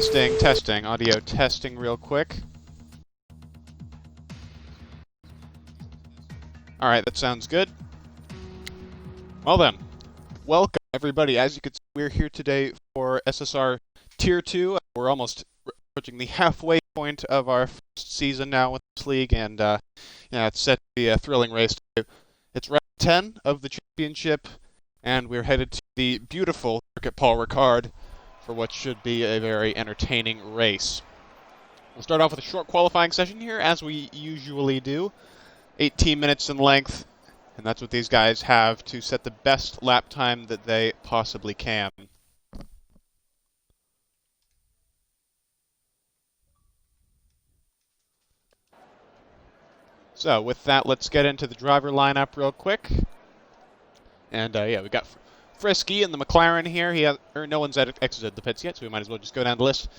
testing, audio testing real quick. Alright, that sounds good. Well then, welcome everybody. As you can see, we're here today for SSR Tier 2. We're almost approaching the halfway point of our first season now with this league, and it's set to be a thrilling race. It's round 10 of the championship, and we're headed to the beautiful Circuit Paul Ricard for what should be a very entertaining race. We'll start off with a short qualifying session here, as we usually do. 18 minutes in length, and that's what these guys have to set the best lap time that they possibly can. So with that, let's get into the driver lineup real quick. And we got Frisky in the McLaren here. No one's exited the pits yet, so we might as well just go down the list.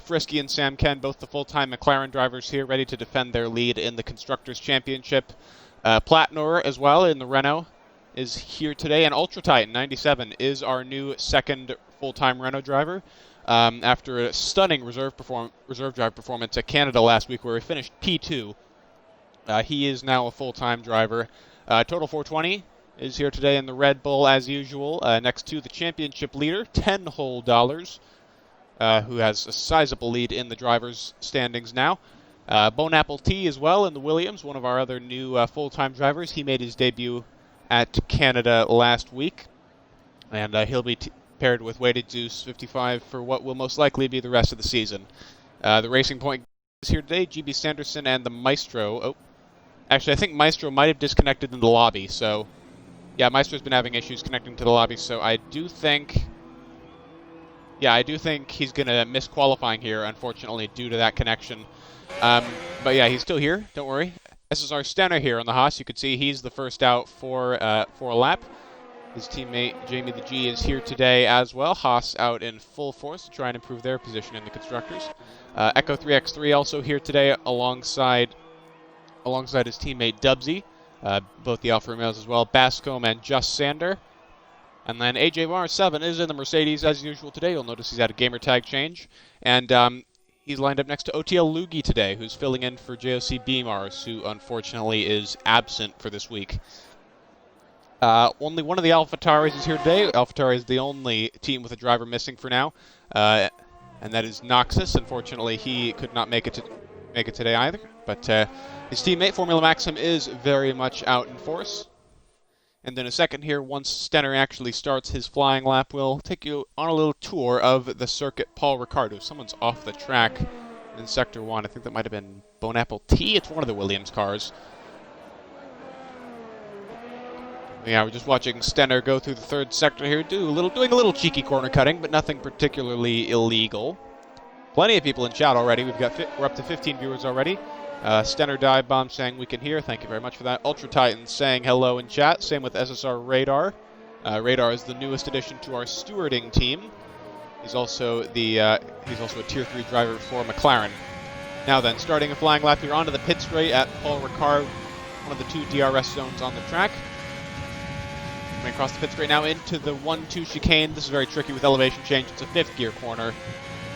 Frisky and Sam Ken, both the full-time McLaren drivers here, ready to defend their lead in the Constructors' Championship. Platnor as well in the Renault is here today, and Ultra Titan 97 is our new second full-time Renault driver. After a stunning reserve drive performance at Canada last week, where he finished P2, he is now a full-time driver. Total 420 is here today in the Red Bull as usual, next to the championship leader, $10 whole, who has a sizable lead in the drivers' standings now. Bone Apple T as well in the Williams, one of our other new full-time drivers. He made his debut at Canada last week, and he'll be paired with Weighted Zeus 55 for what will most likely be the rest of the season. The Racing Point is here today, GB Sanderson and the Maestro. Oh, actually, I think Maestro might have disconnected in the lobby, so yeah, Maestro's been having issues connecting to the lobby, so I do think he's going to miss qualifying here, unfortunately, due to that connection. But yeah, he's still here, don't worry. SSR Stenner here on the Haas. You can see he's the first out for a lap. His teammate, Jamie the G, is here today as well. Haas out in full force to try and improve their position in the Constructors. Echo 3X3 also here today alongside his teammate Dubsy. Both the Alfa Romeos as well, Bascombe and Just Sander. And then AJ Var 7 is in the Mercedes as usual today. You'll notice he's had a gamer tag change. And he's lined up next to OTL Lugi today, who's filling in for JOC Beamars, who unfortunately is absent for this week. Only one of the AlphaTauris is here today. AlphaTauri is the only team with a driver missing for now. And that is Noxus. Unfortunately, he could not make it today either. But his teammate, Formula Maxim, is very much out in force. And in a second here, once Stenner actually starts his flying lap, we'll take you on a little tour of the Circuit Paul Ricard. Someone's off the track in Sector 1. I think that might have been Bone Apple T. It's one of the Williams cars. Yeah, we're just watching Stenner go through the third sector here, doing a little cheeky corner cutting, but nothing particularly illegal. Plenty of people in chat already. We're up to 15 viewers already. Stenner Dive Bomb saying we can hear. Thank you very much for that. Ultra Titan saying hello in chat. Same with SSR Radar. Radar is the newest addition to our stewarding team. He's also a Tier 3 driver for McLaren. Now then, starting a flying lap here onto the pit straight at Paul Ricard, one of the two DRS zones on the track. Coming across the pit straight now into the 1-2 chicane. This is very tricky with elevation change. It's a 5th gear corner.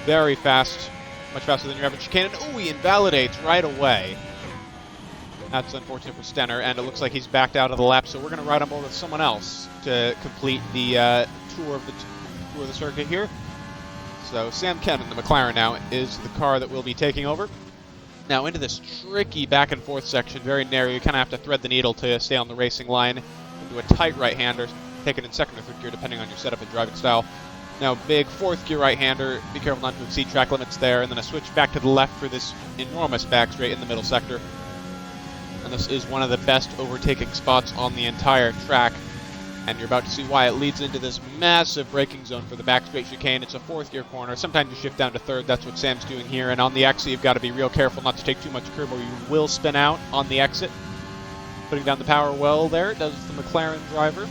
Very fast. Much faster than your average chicane. And he invalidates right away. That's unfortunate for Stenner, and it looks like he's backed out of the lap, so we're going to ride on board with someone else to complete the tour of the circuit here. So Sam Ken in the McLaren now is the car that we'll be taking over. Now into this tricky back and forth section, very narrow. You kind of have to thread the needle to stay on the racing line. Into a tight right-hander, take it in second or third gear depending on your setup and driving style. Now, big 4th gear right-hander, be careful not to exceed track limits there, and then a switch back to the left for this enormous back straight in the middle sector. And this is one of the best overtaking spots on the entire track, and you're about to see why. It leads into this massive braking zone for the back straight chicane. It's a 4th gear corner. Sometimes you shift down to 3rd. That's what Sam's doing here, and on the exit, you've got to be real careful not to take too much curb, or you will spin out on the exit. Putting down the power well there, does the McLaren driver.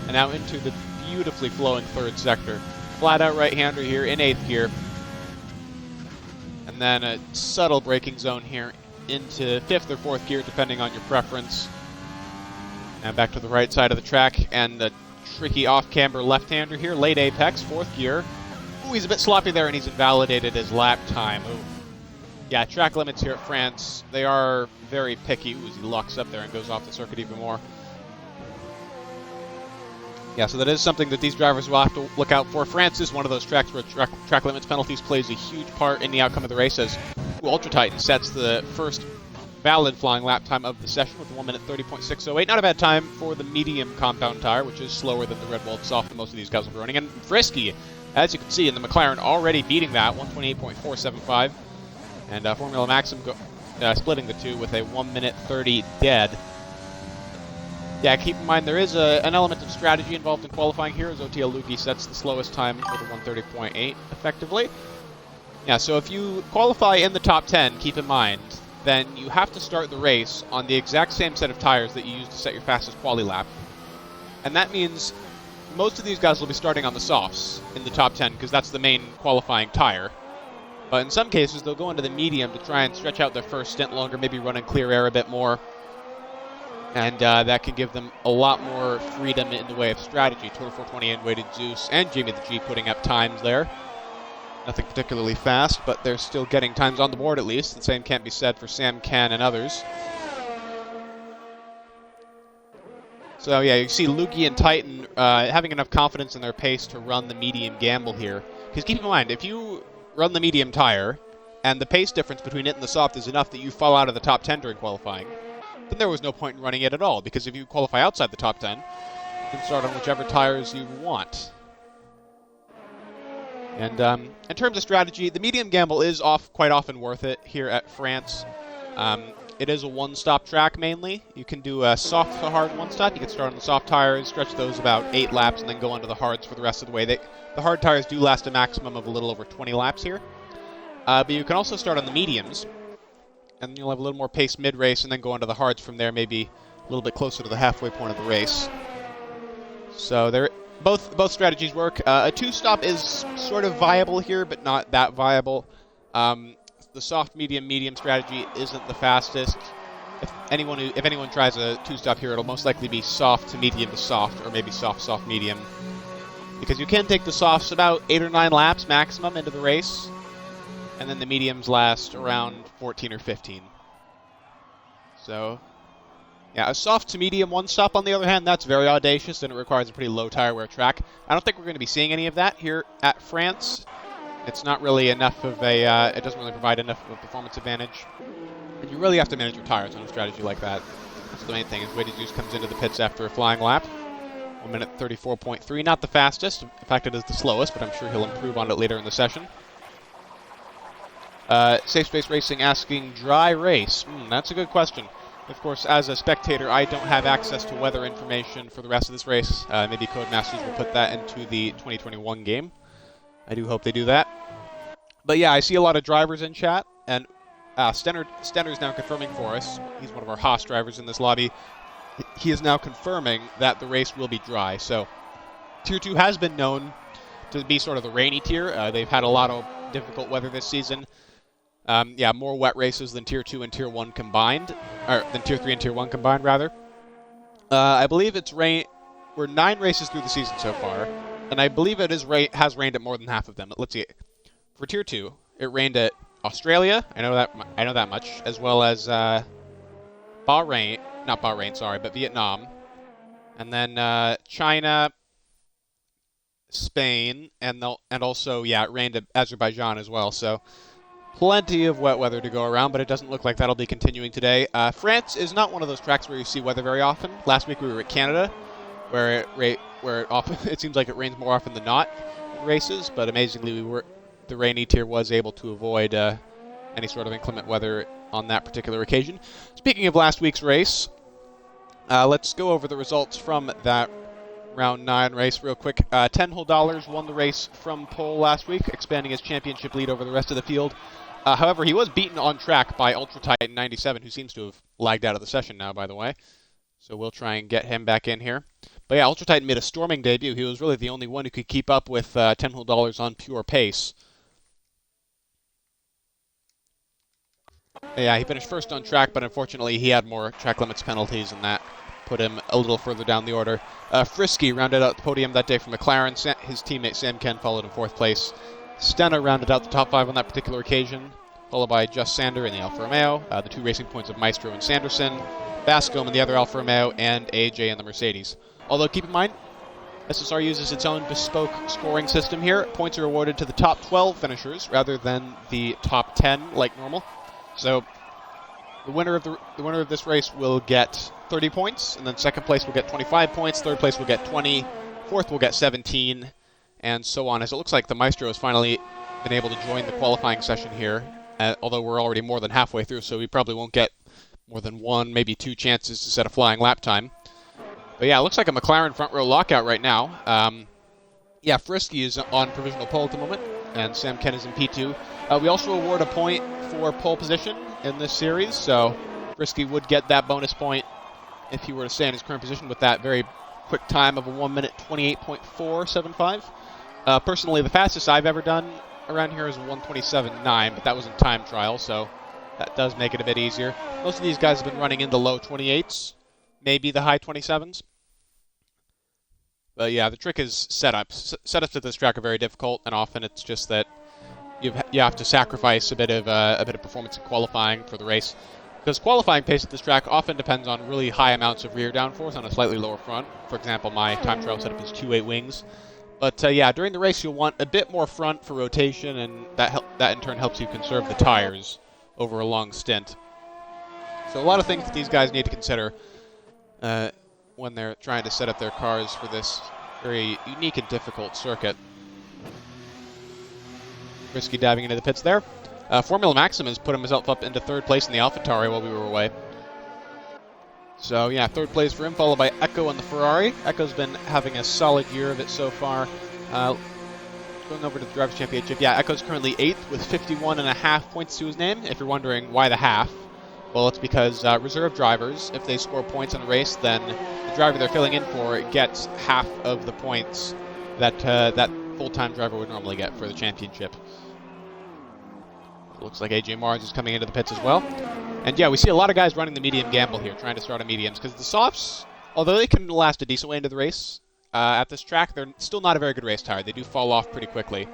And now into the beautifully flowing 3rd sector. Flat out right-hander here in 8th gear. And then a subtle braking zone here into 5th or 4th gear, depending on your preference. Now back to the right side of the track, and a tricky off-camber left-hander here, late apex, 4th gear. Ooh, he's a bit sloppy there, and he's invalidated his lap time. Ooh. Yeah, track limits here at France, they are very picky. Ooh, as he locks up there and goes off the circuit even more. Yeah, so that is something that these drivers will have to look out for. France is one of those tracks where track limits penalties plays a huge part in the outcome of the race, as Ultra Titan sets the first valid flying lap time of the session with 1 minute 30.608. Not a bad time for the medium compound tire, which is slower than the Red-walled soft that most of these guys will be running. And Frisky, as you can see in the McLaren, already beating that, 128.475. And Formula Maxim splitting the two with a 1 minute 30 dead. Yeah, keep in mind there is an element of strategy involved in qualifying here, as OTL Lugi sets the slowest time with a 130.8 effectively. Yeah, so if you qualify in the top 10, keep in mind, then you have to start the race on the exact same set of tires that you used to set your fastest quali lap. And that means most of these guys will be starting on the softs in the top 10, because that's the main qualifying tire. But in some cases, they'll go into the medium to try and stretch out their first stint longer, maybe run in clear air a bit more. And that can give them a lot more freedom in the way of strategy. Tour 420 and Weighted Zeus and Jamie the G putting up times there. Nothing particularly fast, but they're still getting times on the board at least. The same can't be said for Sam Can and others. So yeah, you see Lugi and Titan having enough confidence in their pace to run the medium gamble here. Because keep in mind, if you run the medium tire, and the pace difference between it and the soft is enough that you fall out of the top 10 during qualifying, then there was no point in running it at all, because if you qualify outside the top 10, you can start on whichever tires you want. And in terms of strategy, the medium gamble is quite often worth it here at France. It is a one-stop track mainly. You can do a soft to hard one-stop. You can start on the soft tires, stretch those about 8 laps, and then go onto the hards for the rest of the way. The hard tires do last a maximum of a little over 20 laps here. But you can also start on the mediums, and you'll have a little more pace mid-race, and then go onto the hards from there, maybe a little bit closer to the halfway point of the race. So both strategies work. A two-stop is sort of viable here, but not that viable. The soft medium strategy isn't the fastest. If anyone tries a two-stop here, it'll most likely be soft to medium to soft, or maybe soft medium, because you can take the softs about 8 or 9 laps maximum into the race, and then the mediums last around 14 or 15. So, yeah, a soft to medium one-stop, on the other hand, that's very audacious, and it requires a pretty low tire wear track. I don't think we're going to be seeing any of that here at France. It's not really enough of it doesn't really provide enough of a performance advantage. And you really have to manage your tires on a strategy like that. That's the main thing, is Weighted Zeus comes into the pits after a flying lap. 1 minute 34.3, not the fastest. In fact, it is the slowest, but I'm sure he'll improve on it later in the session. Safe Space Racing asking, dry race? That's a good question. Of course, as a spectator, I don't have access to weather information for the rest of this race. Maybe Codemasters will put that into the 2021 game. I do hope they do that. But yeah, I see a lot of drivers in chat, and Stenner's now confirming for us. He's one of our Haas drivers in this lobby. He is now confirming that the race will be dry. So, Tier 2 has been known to be sort of the rainy tier. They've had a lot of difficult weather this season. Yeah, more wet races than Tier 2 and Tier 1 combined, or than Tier 3 and Tier 1 combined, rather. I believe we're 9 races through the season so far, and I believe it has rained at more than half of them. Let's see. For Tier 2, it rained at Australia, I know that much, as well as Vietnam, and then China, Spain, and also, yeah, it rained at Azerbaijan as well, so plenty of wet weather to go around, but it doesn't look like that'll be continuing today. France is not one of those tracks where you see weather very often. Last week we were at Canada, where it seems like it rains more often than not in races, but amazingly the rainy tier was able to avoid any sort of inclement weather on that particular occasion. Speaking of last week's race, let's go over the results from that Round 9 race real quick. $10 won the race from pole last week, expanding his championship lead over the rest of the field. However, he was beaten on track by Ultra Titan 97, who seems to have lagged out of the session now, by the way. So we'll try and get him back in here. But yeah, Ultra Titan made a storming debut. He was really the only one who could keep up with $10 on pure pace. Yeah, he finished first on track, but unfortunately he had more track limits penalties than that. put him a little further down the order. Frisky rounded out the podium that day for McLaren. His teammate Sam Ken followed in 4th place. Stenna rounded out the top 5 on that particular occasion, followed by Just Sander in the Alfa Romeo, the 2 racing points of Maestro and Sanderson, Bascombe in the other Alfa Romeo, and AJ in the Mercedes. Although, keep in mind, SSR uses its own bespoke scoring system here. Points are awarded to the top 12 finishers rather than the top 10 like normal. So the winner of this race will get 30 points, and then 2nd place will get 25 points, 3rd place will get 20, 4th will get 17, and so on. As it looks like the Maestro has finally been able to join the qualifying session here, although we're already more than halfway through, so we probably won't get more than 1, maybe 2 chances to set a flying lap time. But yeah, it looks like a McLaren front row lockout right now. Yeah, Frisky is on provisional pole at the moment, and Sam Ken is in P2. We also award a point for pole position in this series, so Frisky would get that bonus point if he were to stay in his current position with that very quick time of a 1 minute 28.475. Personally, the fastest I've ever done around here is 1:27.9, but that was in time trial, so that does make it a bit easier. Most of these guys have been running in the low 28s, maybe the high 27s. But yeah, the trick is setups. Setups at this track are very difficult, and often it's just that you have to sacrifice a bit of performance in qualifying for the race, because qualifying pace at this track often depends on really high amounts of rear downforce on a slightly lower front. For example, my time trial setup is 2.8 wings. But yeah, during the race you'll want a bit more front for rotation, and that in turn helps you conserve the tires over a long stint. So a lot of things that these guys need to consider when they're trying to set up their cars for this very unique and difficult circuit. Risky diving into the pits there. Formula Maxim has put himself up into 3rd place in the AlphaTauri while we were away. So yeah, 3rd place for him, followed by Echo in the Ferrari. Echo's been having a solid year of it so far. Going over to the Drivers' Championship, yeah, Echo's currently 8th with 51.5 points to his name. If you're wondering why the half, well, it's because reserve drivers, if they score points in a race, then the driver they're filling in for gets half of the points that that full-time driver would normally get for the championship. Looks like AJ Mars is coming into the pits as well. And yeah, we see a lot of guys running the medium gamble here, trying to start on mediums, because the softs, although they can last a decent way into the race, at this track, they're still not a very good race tire. They do fall off pretty quickly.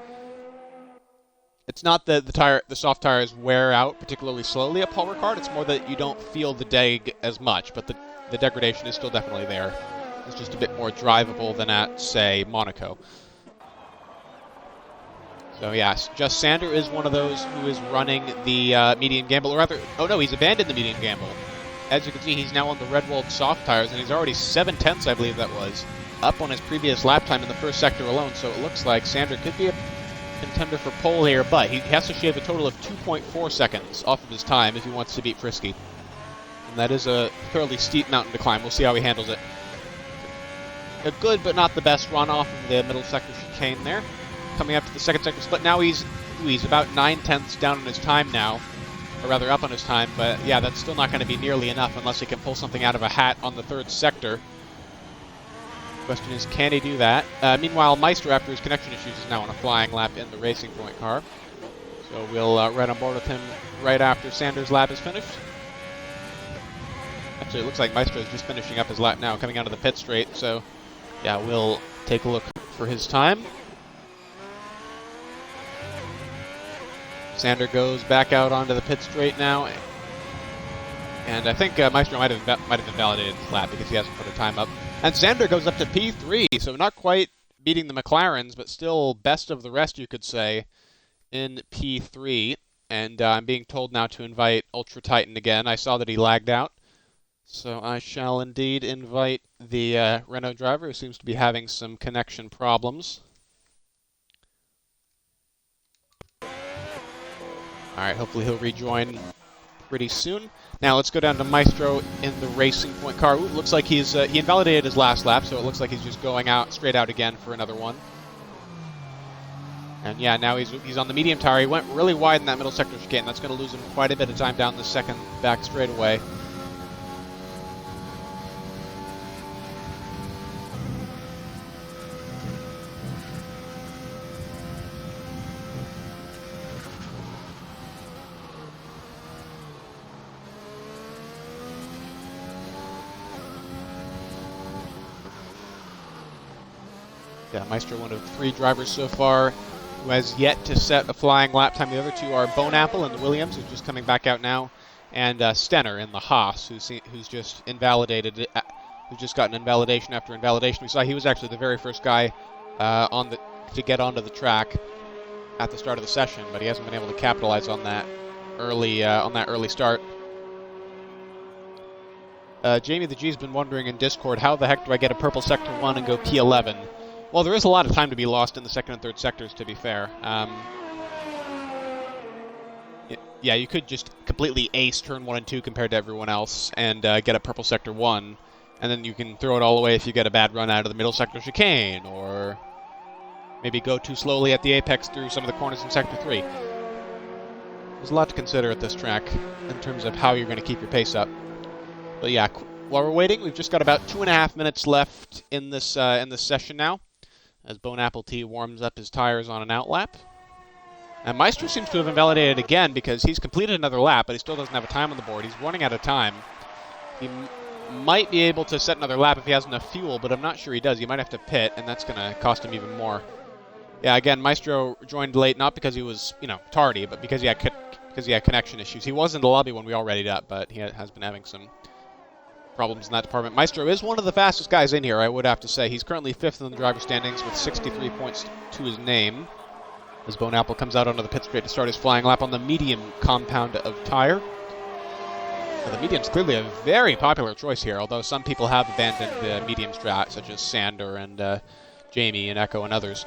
It's not that the soft tires wear out particularly slowly at Paul Ricard. It's more that you don't feel the deg as much, but the degradation is still definitely there. It's just a bit more drivable than at, say, Monaco. So yes, Just Sander is one of those who is running the medium gamble, or rather, oh no, he's abandoned the medium gamble. As you can see, he's now on the Redwald soft tires, and he's already 7/10, I believe that was, up on his previous lap time in the 1st sector alone. So it looks like Sander could be a contender for pole here, but he has to shave a total of 2.4 seconds off of his time if he wants to beat Frisky. And that is a fairly steep mountain to climb. We'll see how he handles it. A good but not the best run off of the middle sector chicane there. Coming up to the 2nd sector split. Now he's about 9/10 down on his time now, or rather up on his time, but yeah, that's still not going to be nearly enough unless he can pull something out of a hat on the 3rd sector. Question is, can he do that? Meanwhile, Meister, after his connection issues, is now on a flying lap in the Racing Point car. So we'll ride on board with him right after Sanders' lap is finished. Actually, it looks like Meister is just finishing up his lap now, coming out of the pit straight. So yeah, we'll take a look for his time. Sander goes back out onto the pit straight now, and I think Maestro might have invalidated his lap because he hasn't put a time up. And Sander goes up to P3, so not quite beating the McLarens, but still best of the rest, you could say, in P3. And I'm being told now to invite Ultra Titan again. I saw that he lagged out, so I shall indeed invite the Renault driver, who seems to be having some connection problems. Alright, hopefully he'll rejoin pretty soon. Now let's go down to Maestro in the Racing Point car. Ooh, looks like he invalidated his last lap, so it looks like he's just going straight out again for another one. And yeah, now he's on the medium tire. He went really wide in that middle sector chicane. That's going to lose him quite a bit of time down the 2nd back straightaway. Yeah, Maestro, one of 3 drivers so far who has yet to set a flying lap time. The other 2 are Bone Apple in the Williams, who's just coming back out now, and Stenner in the Haas, who's just invalidated, who's just gotten invalidation after invalidation. We saw he was actually the very first guy to get onto the track at the start of the session, but he hasn't been able to capitalize on that early start. Jamie the G's been wondering in Discord, how the heck do I get a purple sector 1 and go P11? Well, there is a lot of time to be lost in the second and third sectors, to be fair. Yeah, you could just completely ace turn 1 and 2 compared to everyone else and get a purple sector 1, and then you can throw it all away if you get a bad run out of the middle sector chicane, or maybe go too slowly at the apex through some of the corners in sector 3. There's a lot to consider at this track in terms of how you're going to keep your pace up. But yeah, while we're waiting, we've just got about 2.5 minutes left in this session now, as Bone Apple T warms up his tires on an outlap. And Maestro seems to have invalidated again because he's completed another lap, but he still doesn't have a time on the board. He's running out of time. He might be able to set another lap if he has enough fuel, but I'm not sure he does. He might have to pit, and that's going to cost him even more. Yeah, again, Maestro joined late, not because he was, tardy, but because he had connection issues. He was in the lobby when we all readied up, but he has been having some problems in that department. Maestro is one of the fastest guys in here, I would have to say. He's currently 5th in the driver standings with 63 points to his name, as Bone Apple comes out onto the pit straight to start his flying lap on the medium compound of tire. Now, the medium's clearly a very popular choice here, although some people have abandoned the medium strat, such as Sander and Jamie and Echo and others.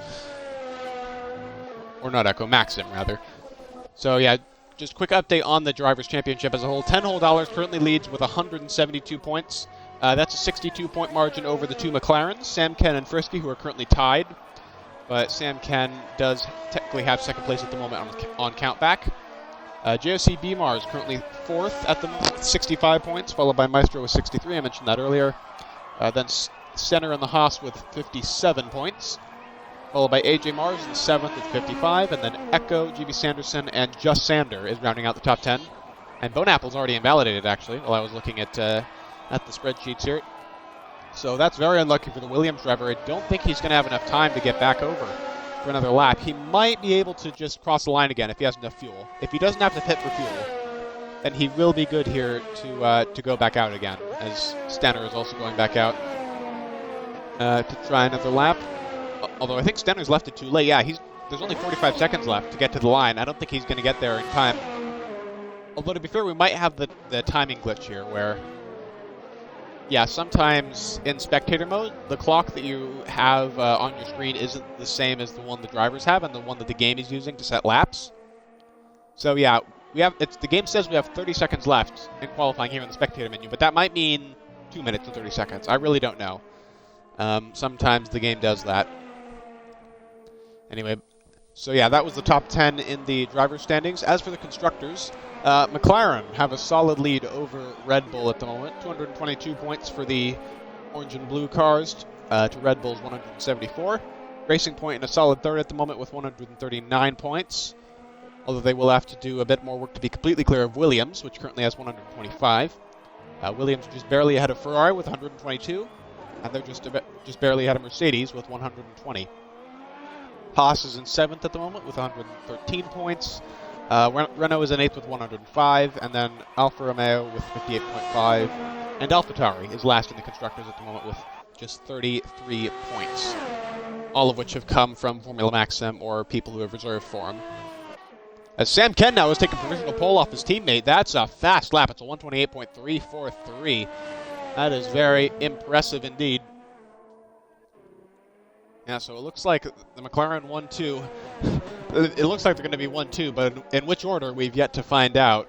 Or not Echo, Maxim, rather. So yeah, just a quick update on the Drivers' Championship as a whole. 10 Hole Dollars currently leads with 172 points. That's a 62-point margin over the 2 McLarens, Sam Ken and Frisky, who are currently tied. But Sam Ken does technically have second place at the moment on countback. JOC BMAR is currently 4th at the moment with 65 points, followed by Maestro with 63. I mentioned that earlier. Then Stenner and the Haas with 57 points, followed by AJ Mars in 7th with 55, and then Echo, GB Sanderson, and Just Sander is rounding out the top 10. And Bone Apple's already invalidated, actually, while I was looking at the spreadsheets here. So that's very unlucky for the Williams driver. I don't think he's going to have enough time to get back over for another lap. He might be able to just cross the line again if he has enough fuel. If he doesn't have to pit for fuel, then he will be good here to go back out again, as Stenner is also going back out to try another lap. Although I think Stenner's left it too late. Yeah, there's only 45 seconds left to get to the line. I don't think he's going to get there in time. Although, to be fair, we might have the timing glitch here where, yeah, sometimes in spectator mode, the clock that you have on your screen isn't the same as the one the drivers have and the one that the game is using to set laps. So yeah, the game says we have 30 seconds left in qualifying here in the spectator menu, but that might mean 2 minutes and 30 seconds. I really don't know. Sometimes the game does that. Anyway, so yeah, that was the top 10 in the driver's standings. As for the constructors, McLaren have a solid lead over Red Bull at the moment. 222 points for the orange and blue cars to Red Bull's 174. Racing Point in a solid third at the moment with 139 points. Although they will have to do a bit more work to be completely clear of Williams, which currently has 125. Williams just barely ahead of Ferrari with 122. And they're just barely ahead of Mercedes with 120. Haas is in 7th at the moment with 113 points. Renault is in 8th with 105, and then Alfa Romeo with 58.5. And AlphaTauri is last in the constructors at the moment with just 33 points, all of which have come from Formula Maxim or people who have reserved for him. As Sam Ken now is taking provisional pole off his teammate, that's a fast lap. It's a 128.343. That is very impressive indeed. Yeah, so it looks like the McLaren 1-2. It looks like they're going to be 1-2, but in which order, we've yet to find out.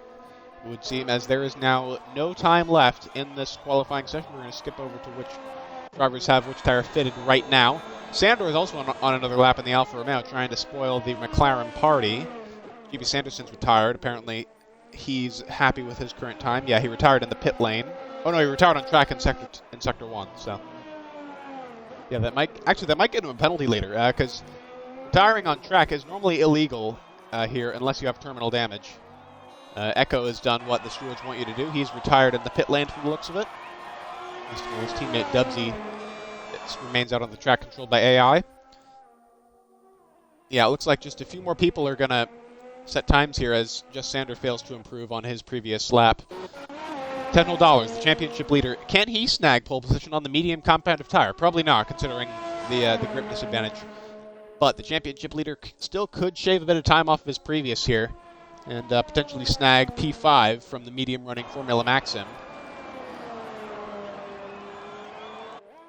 It would seem, as there is now no time left in this qualifying session. We're going to skip over to which drivers have which tire fitted right now. Sandor is also on another lap in the Alfa Romeo, trying to spoil the McLaren party. GB Sanderson's retired. Apparently, he's happy with his current time. Yeah, he retired in the pit lane. Oh no, he retired on track in sector 1, so. Yeah, that might get him a penalty later, because retiring on track is normally illegal here unless you have terminal damage. Echo has done what the stewards want you to do. He's retired in the pit lane from the looks of it. His teammate Dubsy remains out on the track controlled by AI. Yeah, it looks like just a few more people are going to set times here as Just Sander fails to improve on his previous lap. $10, the championship leader. Can he snag pole position on the medium compound tire? Probably not, considering the grip disadvantage. But the championship leader still could shave a bit of time off of his previous here and potentially snag P5 from the medium running Formula Maxim.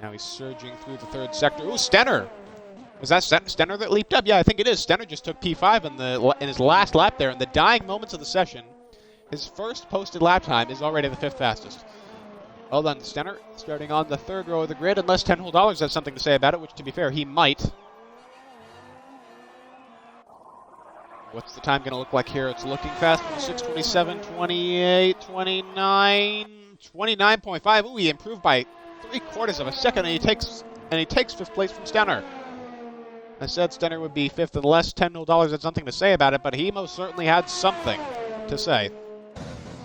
Now he's surging through the third sector. Ooh, Stenner! Was that Stenner that leaped up? Yeah, I think it is. Stenner just took P5 in his last lap there in the dying moments of the session. His first posted lap time is already the 5th fastest. Well done, Stenner, starting on the 3rd row of the grid, unless $10 has something to say about it, which, to be fair, he might. What's the time going to look like here? It's looking fast. 6:27, 28, 29, 29.5. Ooh, he improved by 3/4 of a second, and he takes 5th place from Stenner. I said Stenner would be 5th unless $10 had something to say about it, but he most certainly had something to say.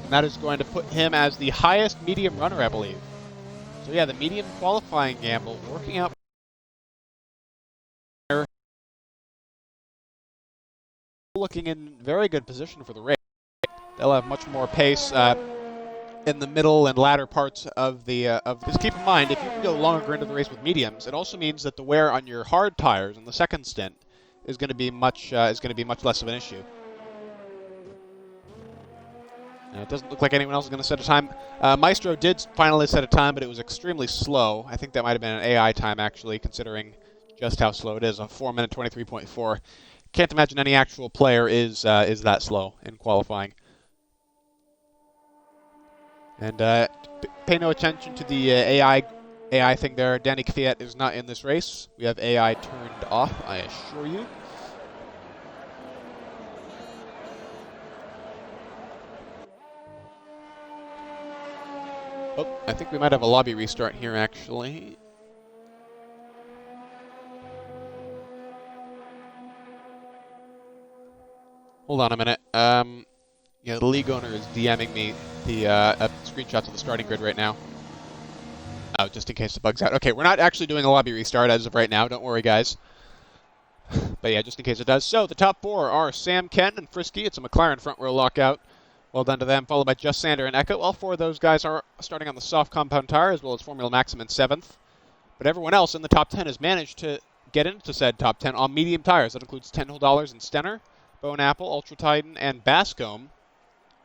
And that is going to put him as the highest medium runner, I believe. So yeah, the medium qualifying gamble working out. Looking in very good position for the race. They'll have much more pace in the middle and latter parts of the Just keep in mind, if you can go longer into the race with mediums, it also means that the wear on your hard tires in the second stint is going to be much less of an issue. And it doesn't look like anyone else is going to set a time. Maestro did finally set a time, but it was extremely slow. I think that might have been an AI time, actually, considering just how slow it is. A 4-minute 23.4. Can't imagine any actual player is that slow in qualifying. And pay no attention to the AI thing there. Danny Kvyat is not in this race. We have AI turned off, I assure you. Oh, I think we might have a lobby restart here, actually. Hold on a minute. Yeah, the league owner is DMing me the screenshots of the starting grid right now. Oh, just in case it bugs out. Okay, we're not actually doing a lobby restart as of right now. Don't worry, guys. But yeah, just in case it does. So, the top 4 are Sam, Ken, and Frisky. It's a McLaren front row lockout. Well done to them, followed by Just Sander and Echo. All 4 of those guys are starting on the soft compound tire, as well as Formula Maxim in 7th. But everyone else in the top 10 has managed to get into said top 10 on medium tires. That includes $10 and Stenner, Bone Apple, Ultra Titan, and Bascombe.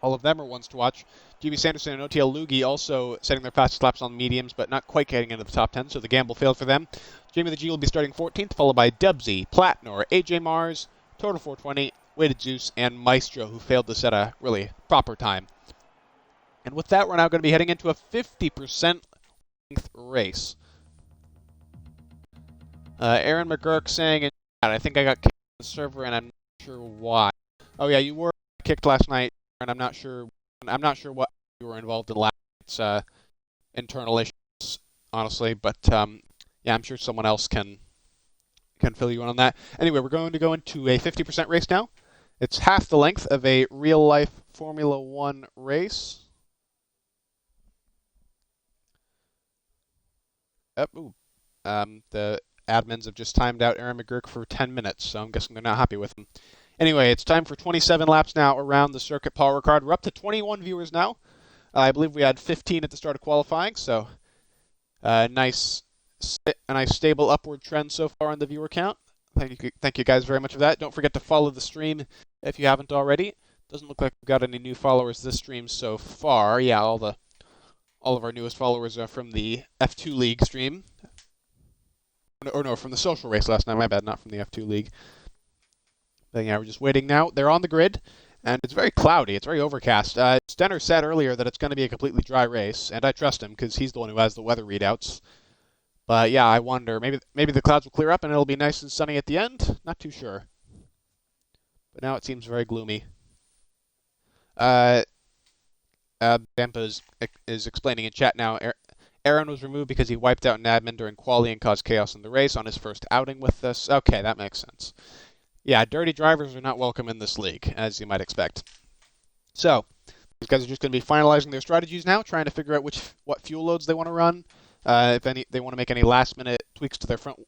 All of them are ones to watch. GB Sanderson and OTL Loogie also setting their fastest laps on mediums, but not quite getting into the top 10, so the gamble failed for them. Jamie the G will be starting 14th, followed by Dubsy, Platnor, AJ Mars, Total 420, Weighted Zeus, and Maestro, who failed to set a really proper time. And with that, we're now going to be heading into a 50% length race. Aaron McGurk saying, I think I got kicked on the server, and I'm not sure why. Oh yeah, you were kicked last night, and I'm not sure what you were involved in last night's internal issues, honestly, but yeah, I'm sure someone else can fill you in on that. Anyway, we're going to go into a 50% race now. It's half the length of a real-life Formula 1 race. The admins have just timed out Aaron McGurk for 10 minutes, so I'm guessing they're not happy with him. Anyway, it's time for 27 laps now around the circuit, Paul Ricard. We're up to 21 viewers now. I believe we had 15 at the start of qualifying, so a nice stable upward trend so far on the viewer count. Thank you guys very much for that. Don't forget to follow the stream if you haven't already. Doesn't look like we've got any new followers this stream so far. Yeah, all of our newest followers are from the F2 League stream. Or no, from the social race last night. My bad, not from the F2 League. But yeah, we're just waiting now. They're on the grid, and it's very cloudy. It's very overcast. Stenner said earlier that it's going to be a completely dry race, and I trust him because he's the one who has the weather readouts. But yeah, I wonder. Maybe the clouds will clear up and it'll be nice and sunny at the end. Not too sure. But now it seems very gloomy. Dampa is explaining in chat now. Aaron was removed because he wiped out an admin during quali and caused chaos in the race on his first outing with us. Okay, that makes sense. Yeah, dirty drivers are not welcome in this league, as you might expect. So, these guys are just going to be finalizing their strategies now, trying to figure out what fuel loads they want to run. If they want to make any last-minute tweaks to their front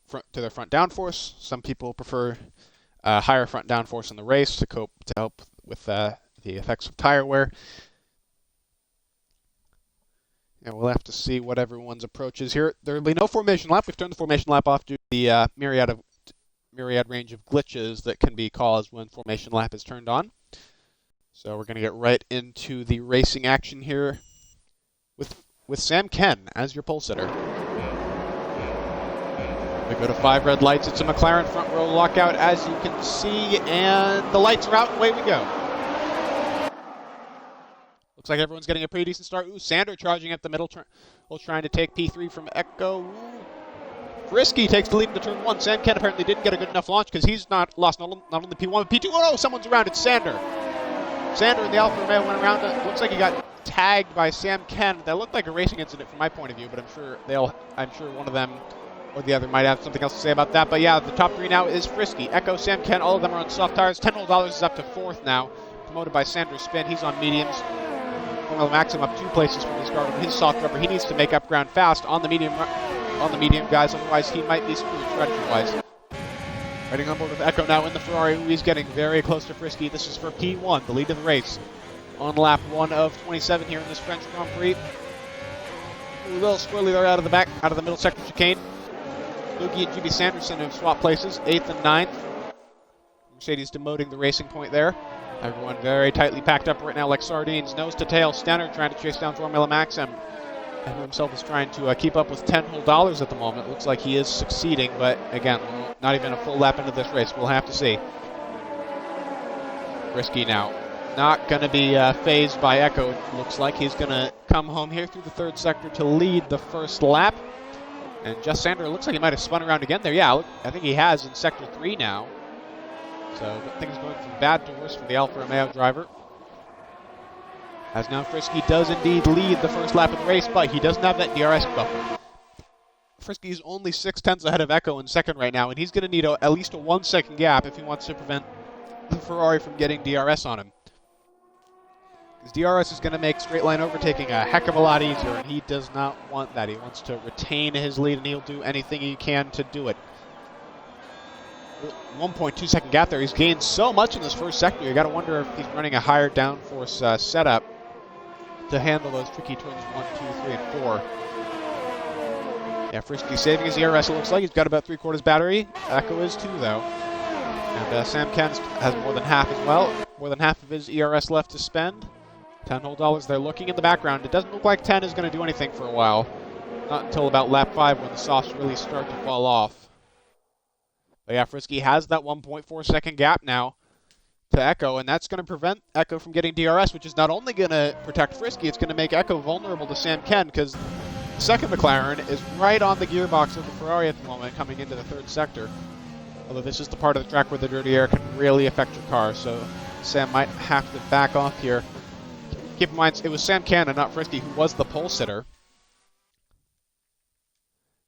downforce. Some people prefer higher front downforce in the race to help with the effects of tire wear. And we'll have to see what everyone's approach is here. There will be no formation lap. We've turned the formation lap off due to the myriad range of glitches that can be caused when formation lap is turned on. So we're going to get right into the racing action here with Sam Ken as your pole sitter. We go to 5 red lights. It's a McLaren front row lockout, as you can see, and the lights are out, and away we go. Looks like everyone's getting a pretty decent start. Ooh, Sander charging at the middle, trying to take P3 from Echo. Ooh. Frisky takes the lead into turn 1. Sam Ken apparently didn't get a good enough launch because he's lost not only P1 but P2. Oh no, someone's around. It's Sander. Sander in the Alfa Romeo went around. It looks like he got tagged by Sam Ken. That looked like a racing incident from my point of view, but I'm sure one of them or the other might have something else to say about that. But yeah, the top 3 now is Frisky, Echo, Sam Ken. All of them are on soft tires. $10 is up to 4th now, promoted by Sander's Spin. He's on mediums. Formula Maxim up 2 places from the start of his soft rubber. He needs to make up ground fast on the medium guys, otherwise he might be screwed strategy-wise. Riding on board with Echo now in the Ferrari. He's getting very close to Frisky. This is for P1, the lead of the race. On lap 1 of 27 here in this French Grand Prix. A little squirrely there out of the middle sector chicane. Lugie and GB Sanderson have swapped places, 8th and 9th. Mercedes demoting the racing point there. Everyone very tightly packed up right now like sardines. Nose to tail, Stenner trying to chase down Formula Maxim. And who himself is trying to keep up with $10 at the moment. Looks like he is succeeding, but again, not even a full lap into this race. We'll have to see. Frisky now. Not going to be phased by Echo. Looks like he's going to come home here through the 3rd sector to lead the first lap. And Just Sander looks like he might have spun around again there. Yeah, I think he has in sector 3 now. So things going from bad to worse for the Alfa Romeo driver. As now Frisky does indeed lead the first lap of the race, but he doesn't have that DRS buffer. Frisky's only 6/10 ahead of Echo in second right now, and he's going to need at least a 1-second gap if he wants to prevent the Ferrari from getting DRS on him. Because DRS is going to make straight line overtaking a heck of a lot easier, and he does not want that. He wants to retain his lead, and he'll do anything he can to do it. 1.2 second gap there. He's gained so much in this first sector. You got to wonder if he's running a higher downforce setup to handle those tricky turns 1, 2, 3, and 4. Yeah, Frisky saving his ERS. It looks like he's got about 3/4 battery. Echo is too, though. And Sam Ken has more than half as well. More than half of his ERS left to spend. $10 they're looking in the background. It doesn't look like 10 is going to do anything for a while. Not until about lap 5 when the softs really start to fall off. But yeah, Frisky has that 1.4 second gap now to Echo, and that's going to prevent Echo from getting DRS, which is not only going to protect Frisky, it's going to make Echo vulnerable to Sam Ken, because the second McLaren is right on the gearbox of the Ferrari at the moment, coming into the 3rd sector. Although this is the part of the track where the dirty air can really affect your car, so Sam might have to back off here. Keep in mind, it was Sam Ken and not Frisky who was the pole sitter.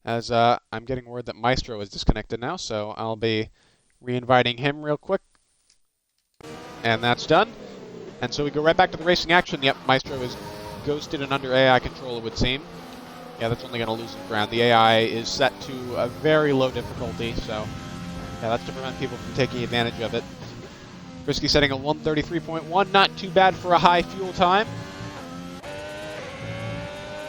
As I'm getting word that Maestro is disconnected now, so I'll be re-inviting him real quick. And that's done. And so we go right back to the racing action. Yep, Maestro is ghosted and under AI control, it would seem. Yeah, that's only going to lose some ground. The AI is set to a very low difficulty, so yeah, that's to prevent people from taking advantage of it. Frisky setting a 1:33.1, not too bad for a high fuel time.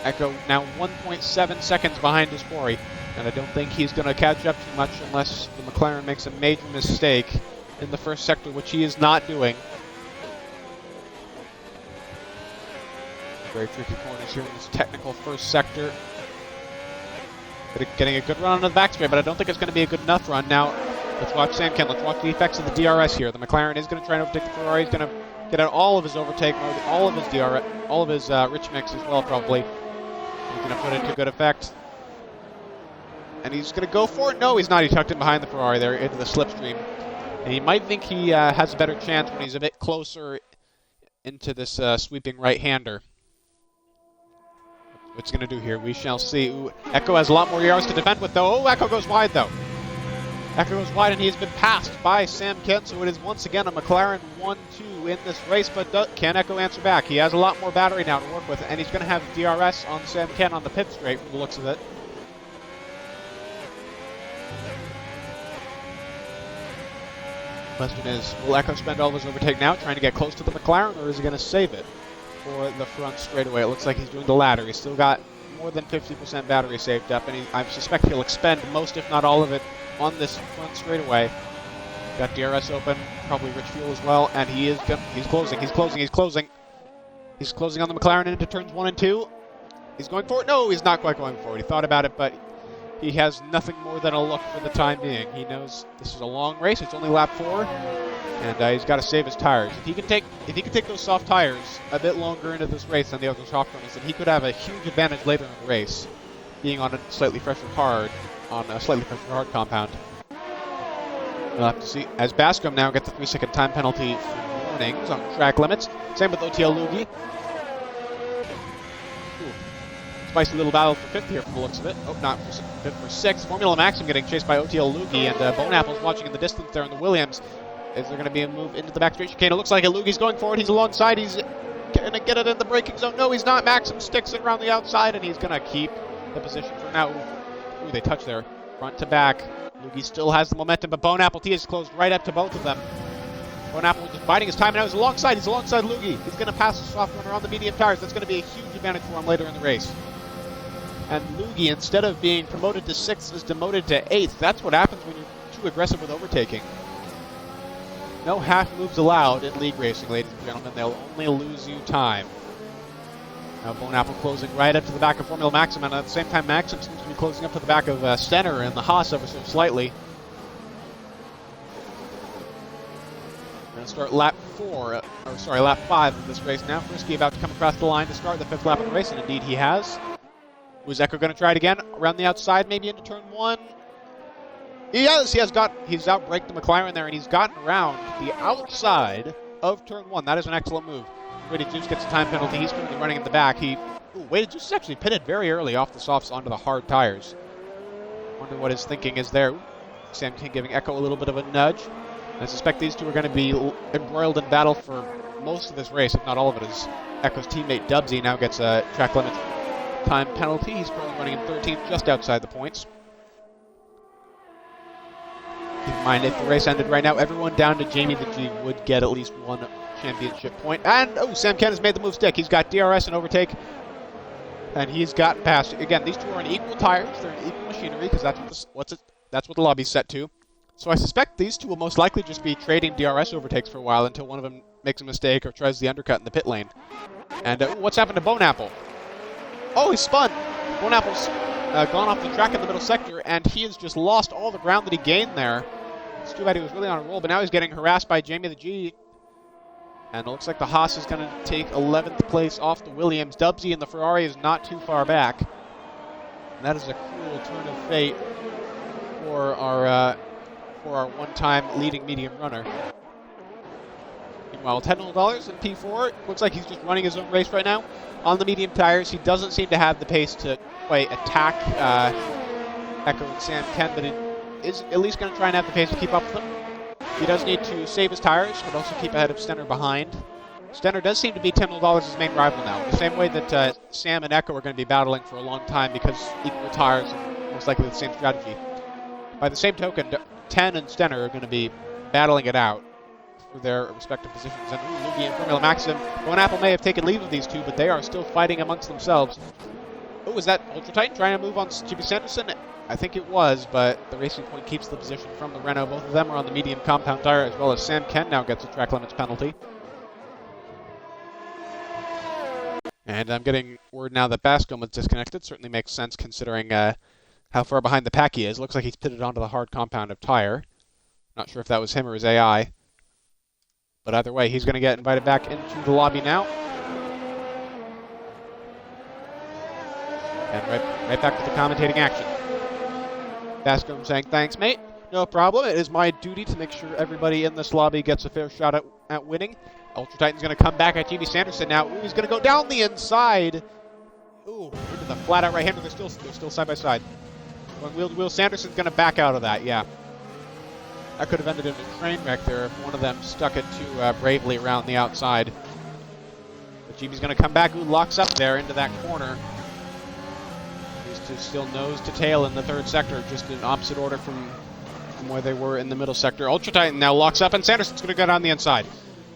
Echo now 1.7 seconds behind his quarry, and I don't think he's going to catch up too much unless the McLaren makes a major mistake in the first sector, which he is not doing. Very tricky corners here in this technical first sector. Getting a good run on the back straight, but I don't think it's going to be a good enough run. Now, let's watch Sam Ken. Let's watch the effects of the DRS here. The McLaren is going to try and overtake the Ferrari. He's going to get out all of his overtake mode, all of his DRS, all of his rich mix as well, probably. He's going to put it to good effect. And he's going to go for it. No, he's not. He tucked in behind the Ferrari there into the slipstream. And he might think he has a better chance when he's a bit closer into this sweeping right-hander. What's going to do here? We shall see. Ooh, Echo has a lot more yards to defend with, though. Oh, Echo goes wide, though. Echo goes wide, and he has been passed by Sam Ken, so it is once again a McLaren 1-2 in this race, but can Echo answer back? He has a lot more battery now to work with, and he's going to have DRS on Sam Ken on the pit straight from the looks of it. Question is, will Echo spend all of his overtake now, trying to get close to the McLaren, or is he going to save it for the front straightaway? It looks like he's doing the latter. He's still got more than 50% battery saved up, and I suspect he'll expend most, if not all of it, on this front straightaway. Got DRS open, probably rich fuel as well, and he's closing. He's closing on the McLaren into turns 1 and 2. He's going for it. No, he's not quite going for it. He thought about it, but he has nothing more than a look for the time being. He knows this is a long race. It's only lap 4, and he's got to save his tires. If he can take those soft tires a bit longer into this race than the other soft ones, then he could have a huge advantage later in the race, being on a slightly fresher hard compound. We'll have to see. As Bascom now gets the 3-second time penalty for warnings on track limits. Same with OTL Lugi. Spicy little battle for 5th here from the looks of it. Oh, not for 5th, for 6th. Formula Maxim getting chased by OTL Lugi, and Bone Apple's watching in the distance there in the Williams. Is there going to be a move into the back straight chicane? It looks like it. Lugi's going forward. He's alongside. He's going to get it in the braking zone. No, he's not. Maxim sticks it around the outside, and he's going to keep the position for now. Ooh, they touch there. Front to back. Lugi still has the momentum, but Bone Apple T is closed right up to both of them. Bone Apple just biding his time, and now he's alongside Lugi. He's going to pass the soft runner on the medium tires. That's going to be a huge advantage for him later in the race. And Lugi, instead of being promoted to 6th, is demoted to 8th. That's what happens when you're too aggressive with overtaking. No half moves allowed in league racing, ladies and gentlemen. They'll only lose you time. Now Bone Apple closing right up to the back of Formula Maxim, and at the same time Maxim seems to be closing up to the back of Stenner and the Haas ever so slightly. We're going to start lap 5 of this race now. Frisky about to come across the line to start the 5th lap of the race, and indeed he has. Was Echo going to try it again? Around the outside, maybe into turn 1? He's outbraked the McLaren there, and he's gotten around the outside of turn 1. That is an excellent move. Weighted Juice gets a time penalty. He's currently running in the back. Weighted Juice is actually pitted very early off the softs onto the hard tires. Wonder what his thinking is there. Sam King giving Echo a little bit of a nudge. I suspect these two are going to be embroiled in battle for most of this race, if not all of it, as Echo's teammate Dubsy now gets a track limit time penalty. He's currently running in 13th, just outside the points. Keep in mind, if the race ended right now, everyone down to Jamie the G would get at least one championship point. And, Sam Ken has made the move stick. He's got DRS and overtake, and he's got past. Again, these two are on equal tires. They're in equal machinery, because that's what the lobby's set to. So I suspect these two will most likely just be trading DRS overtakes for a while until one of them makes a mistake or tries the undercut in the pit lane. And what's happened to Bone Apple? Oh, he spun. Bone Apple's gone off the track in the middle sector, and he has just lost all the ground that he gained there. It's too bad he was really on a roll, but now he's getting harassed by Jamie the G. And it looks like the Haas is going to take 11th place off the Williams. Dubsy in the Ferrari is not too far back. And that is a cruel turn of fate for our one-time leading medium runner. Meanwhile, $10 in P4. Looks like he's just running his own race right now on the medium tires. He doesn't seem to have the pace to quite attack Echo and Sam Ken, but he is at least going to try and have the pace to keep up with them. He does need to save his tires, but also keep ahead of Stenner behind. Stenner does seem to be $10's main rival now, the same way that Sam and Echo are going to be battling for a long time because equal tires and most likely the same strategy. By the same token, 10 and Stenner are going to be battling it out for their respective positions. And Lugi and Formula Maxim, Bone Apple may have taken leave of these two, but they are still fighting amongst themselves. Oh, is that Ultra Titan trying to move on Chibi Sanderson? I think it was, but the Racing Point keeps the position from the Renault. Both of them are on the medium compound tire, as well as Sam Ken now gets a track limits penalty. And I'm getting word now that Bascom was disconnected. Certainly makes sense considering how far behind the pack he is. Looks like he's pitted onto the hard compound of tire. Not sure if that was him or his AI. But either way, he's going to get invited back into the lobby now. And right back to the commentating action. Bascom saying, "Thanks, mate. No problem. It is my duty to make sure everybody in this lobby gets a fair shot at winning." Ultra Titan's going to come back at GB Sanderson now. Ooh, he's going to go down the inside. Ooh, into the flat-out right-hander. They're still side by side. Going wheel to wheel. Sanderson's going to back out of that. Yeah, that could have ended in a train wreck there if one of them stuck it too bravely around the outside. But GB's going to come back. Ooh, locks up there into that corner. He's still nose to tail in the third sector, just in opposite order from from where they were in the middle sector. Ultra Titan now locks up, and Sanderson's going to go down the inside.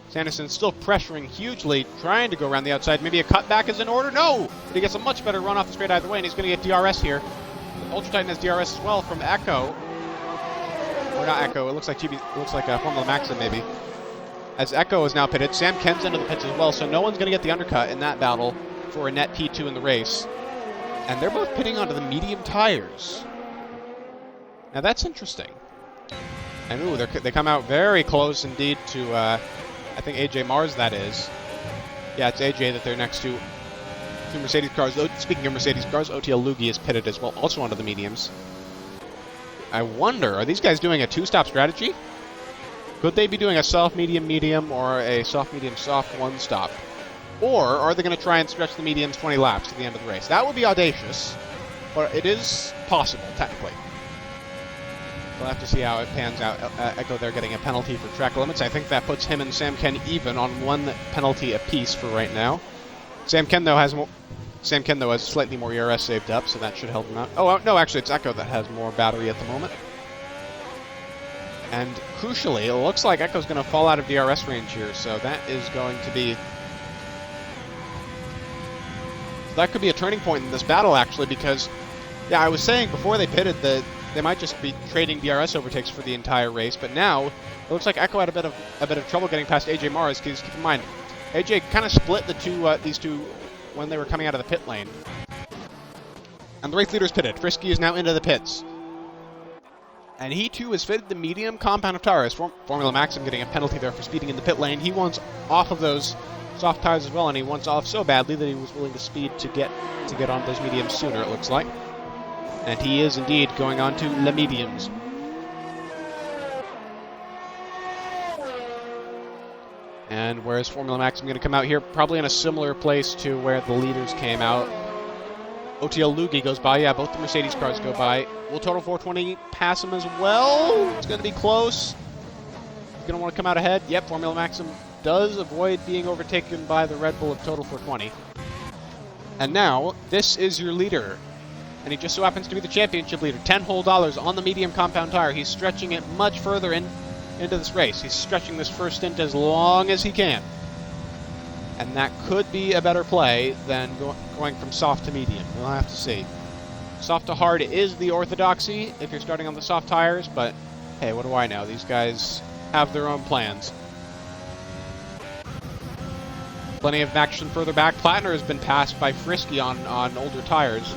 Sanderson still pressuring hugely, trying to go around the outside. Maybe a cutback is in order. No! But he gets a much better run off the straight either way, and he's going to get DRS here. Ultra Titan has DRS as well from Echo. Or not Echo, it looks like Formula Maxim maybe. As Echo is now pitted, Sam Ken's into the pits as well, so no one's going to get the undercut in that battle for a net P2 in the race. And they're both pitting onto the medium tires. Now that's interesting. And ooh, they come out very close indeed to, I think AJ Mars that is. Yeah, it's AJ that they're next to. Two Mercedes cars. Speaking of Mercedes cars, OTL Lugi is pitted as well, also onto the mediums. I wonder, are these guys doing a two-stop strategy? Could they be doing a soft, medium, medium, or a soft, medium, soft one-stop? Or are they going to try and stretch the mediums 20 laps to the end of the race? That would be audacious, but it is possible, technically. We'll have to see how it pans out. Echo there getting a penalty for track limits. I think that puts him and Sam Ken even on one penalty apiece for right now. Sam Ken though has slightly more ERS saved up, so that should help him out. Oh no, actually it's Echo that has more battery at the moment. And crucially, it looks like Echo's going to fall out of DRS range here, so that is going to be... That could be a turning point in this battle, actually, because, yeah, I was saying before they pitted that they might just be trading DRS overtakes for the entire race, but now it looks like Echo had a bit of trouble getting past AJ Mars, because keep in mind, AJ kind of split these two when they were coming out of the pit lane. And the race leader's pitted. Frisky is now into the pits. And he too is fitted the medium compound of tires. Formula Maxim getting a penalty there for speeding in the pit lane. He wants off of those soft tires as well, and he wants off so badly that he was willing to speed to get on those mediums sooner, it looks like. And he is indeed going on to the mediums. And where is Formula Maxim going to come out here? Probably in a similar place to where the leaders came out. OTL Lugi goes by. Yeah, both the Mercedes cars go by. Will Total 420 pass him as well? It's going to be close. He's going to want to come out ahead. Yep, Formula Maxim does avoid being overtaken by the Red Bull of Total 420. And now, this is your leader. And he just so happens to be the championship leader. $10 whole on the medium compound tire. He's stretching it much further into this race. He's stretching this first stint as long as he can. And that could be a better play than going from soft to medium. We'll have to see. Soft to hard is the orthodoxy if you're starting on the soft tires, but hey, what do I know? These guys have their own plans. Plenty of action further back. Plattner has been passed by Frisky on older tires.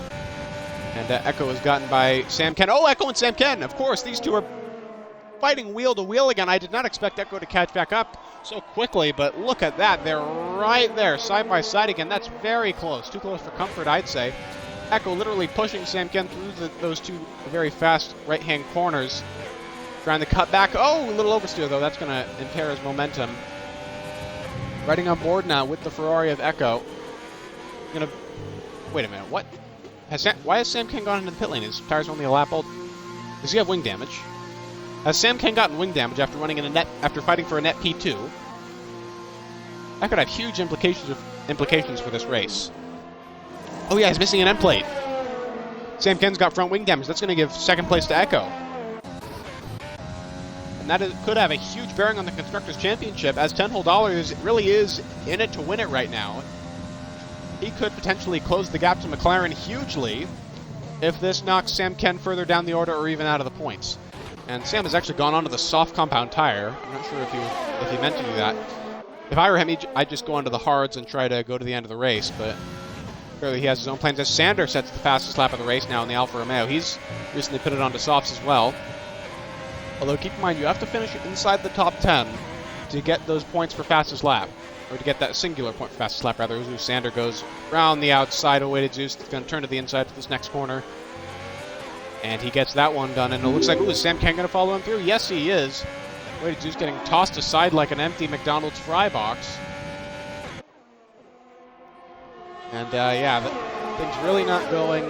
And Echo has gotten by Sam Ken. Oh, Echo and Sam Ken! Of course, these two are fighting wheel to wheel again. I did not expect Echo to catch back up so quickly, but look at that. They're right there, side by side again. That's very close. Too close for comfort, I'd say. Echo literally pushing Sam Ken through those two very fast right-hand corners. Trying to cut back. Oh, a little oversteer, though. That's going to impair his momentum. Riding on board now with the Ferrari of Echo. Gonna... Wait a minute. What? Why has Sam Ken gone into the pit lane? His tires are only a lap old. Does he have wing damage? Has Sam Ken gotten wing damage after running in a net after fighting for a net P2? That could have huge implications for this race. Oh yeah, he's missing an end plate. Sam Ken's got front wing damage. That's going to give second place to Echo. And that could have a huge bearing on the Constructors' Championship, as $10 whole really is in it to win it right now. He could potentially close the gap to McLaren hugely if this knocks Sam Ken further down the order or even out of the points. And Sam has actually gone onto the soft compound tire. I'm not sure if he meant to do that. If I were him, I'd just go onto the hards and try to go to the end of the race, but clearly he has his own plans. As Sander sets the fastest lap of the race now in the Alfa Romeo. He's recently pitted onto softs as well. Although keep in mind, you have to finish inside the top 10 to get those points for fastest lap. Or to get that singular point for fastest lap, rather. Zeus Sander goes around the outside, awaited Zeus. He's going to turn to the inside for this next corner. And he gets that one done, and it looks like, ooh, is Sam Ken going to follow him through? Yes, he is. Waited Zeus getting tossed aside like an empty McDonald's fry box. And, yeah, things really not going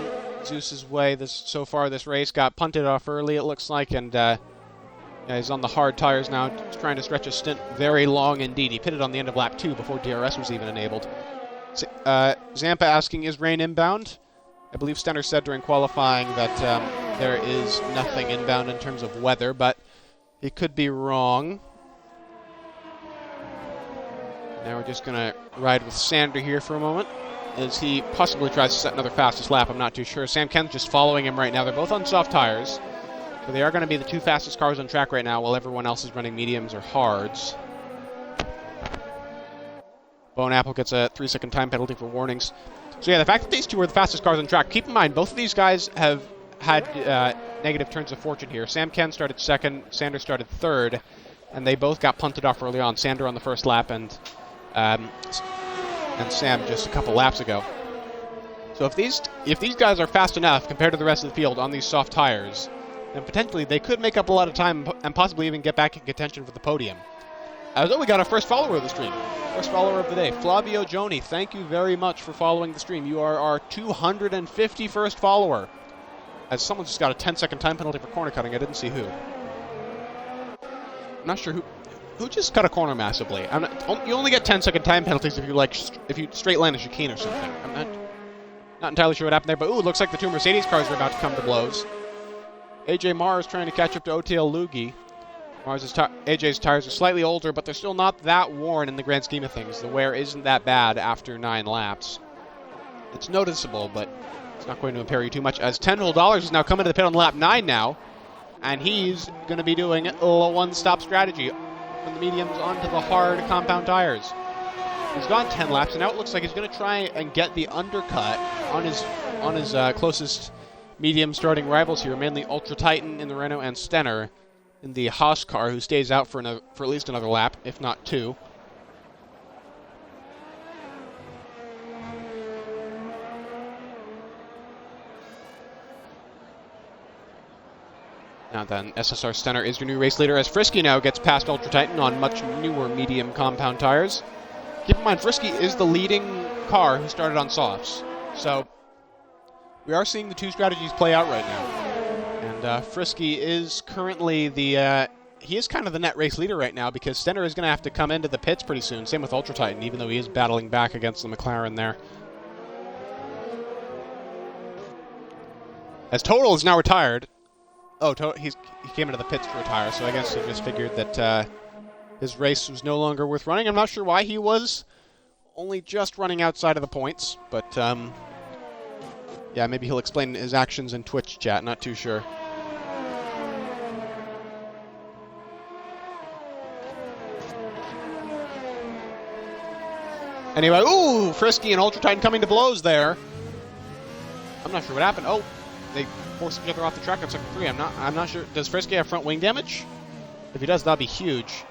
Zeus's way so far this race. Got punted off early, it looks like, and yeah, he's on the hard tires now, trying to stretch his stint very long indeed. He pitted on the end of lap 2 before DRS was even enabled. Zampa asking, is rain inbound? I believe Stenner said during qualifying that there is nothing inbound in terms of weather, but it could be wrong. Now we're just going to ride with Sander here for a moment as he possibly tries to set another fastest lap. I'm not too sure. Sam Ken's just following him right now. They're both on soft tires. So they are going to be the two fastest cars on track right now while everyone else is running mediums or hards. Bone Apple gets a 3-second time penalty for warnings. So yeah, the fact that these two are the fastest cars on track, keep in mind, both of these guys have had negative turns of fortune here. Sam Ken started second, Sander started third, and they both got punted off early on. Sander on the first lap and Sam just a couple laps ago. So if these guys are fast enough compared to the rest of the field on these soft tires, then potentially they could make up a lot of time and possibly even get back in contention for the podium. So we got our first follower of the stream. First follower of the day, Flavio Joni. Thank you very much for following the stream. You are our 251st follower. As someone just got a 10-second time penalty for corner cutting. I didn't see who. I'm not sure who just cut a corner massively. You only get 10-second time penalties if you straight line a chicane or something. I'm not entirely sure what happened there, but ooh, it looks like the two Mercedes cars are about to come to blows. AJ Mars trying to catch up to OTL Lugi. AJ's tires are slightly older, but they're still not that worn in the grand scheme of things. The wear isn't that bad after 9 laps. It's noticeable, but it's not going to impair you too much, as $10 is now coming to the pit on lap 9 now, and he's going to be doing a one-stop strategy from the mediums onto the hard compound tires. He's gone 10 laps, and now it looks like he's going to try and get the undercut on his closest medium starting rivals here, mainly Ultra Titan in the Renault and Stenner in the Haas car, who stays out for at least another lap, if not 2. Now then, SSR Stenner is your new race leader, as Frisky now gets past Ultra Titan on much newer medium compound tires. Keep in mind, Frisky is the leading car who started on softs, so we are seeing the two strategies play out right now. And Frisky is currently he is kind of the net race leader right now, because Stenner is going to have to come into the pits pretty soon. Same with Ultra Titan, even though he is battling back against the McLaren there. As Total is now retired. Oh, he came into the pits to retire, so I guess he just figured that his race was no longer worth running. I'm not sure why. He was only just running outside of the points, but yeah, maybe he'll explain his actions in Twitch chat, not too sure. Anyway, ooh, Frisky and Ultra Titan coming to blows there. I'm not sure what happened. Oh, they forced each other off the track on second 3. I'm not sure. Does Frisky have front wing damage? If he does, that'd be huge.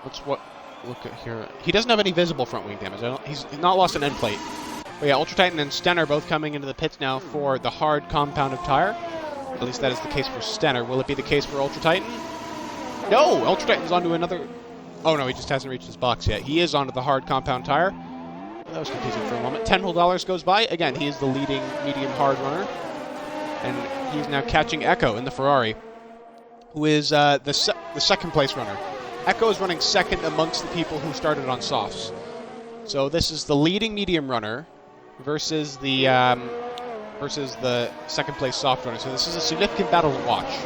Look at here. He doesn't have any visible front wing damage. He's not lost an end plate. But yeah, Ultra Titan and Stenner both coming into the pits now for the hard compounded tire. At least that is the case for Stenner. Will it be the case for Ultra Titan? No! Ultra Titan's onto another... Oh no, he just hasn't reached his box yet. He is onto the hard compound tire. That was confusing for a moment. $10 goes by. Again, he is the leading medium hard runner. And he's now catching Echo in the Ferrari, who is the second place runner. Echo is running second amongst the people who started on softs. So this is the leading medium runner versus the second place soft runner. So this is a significant battle to watch.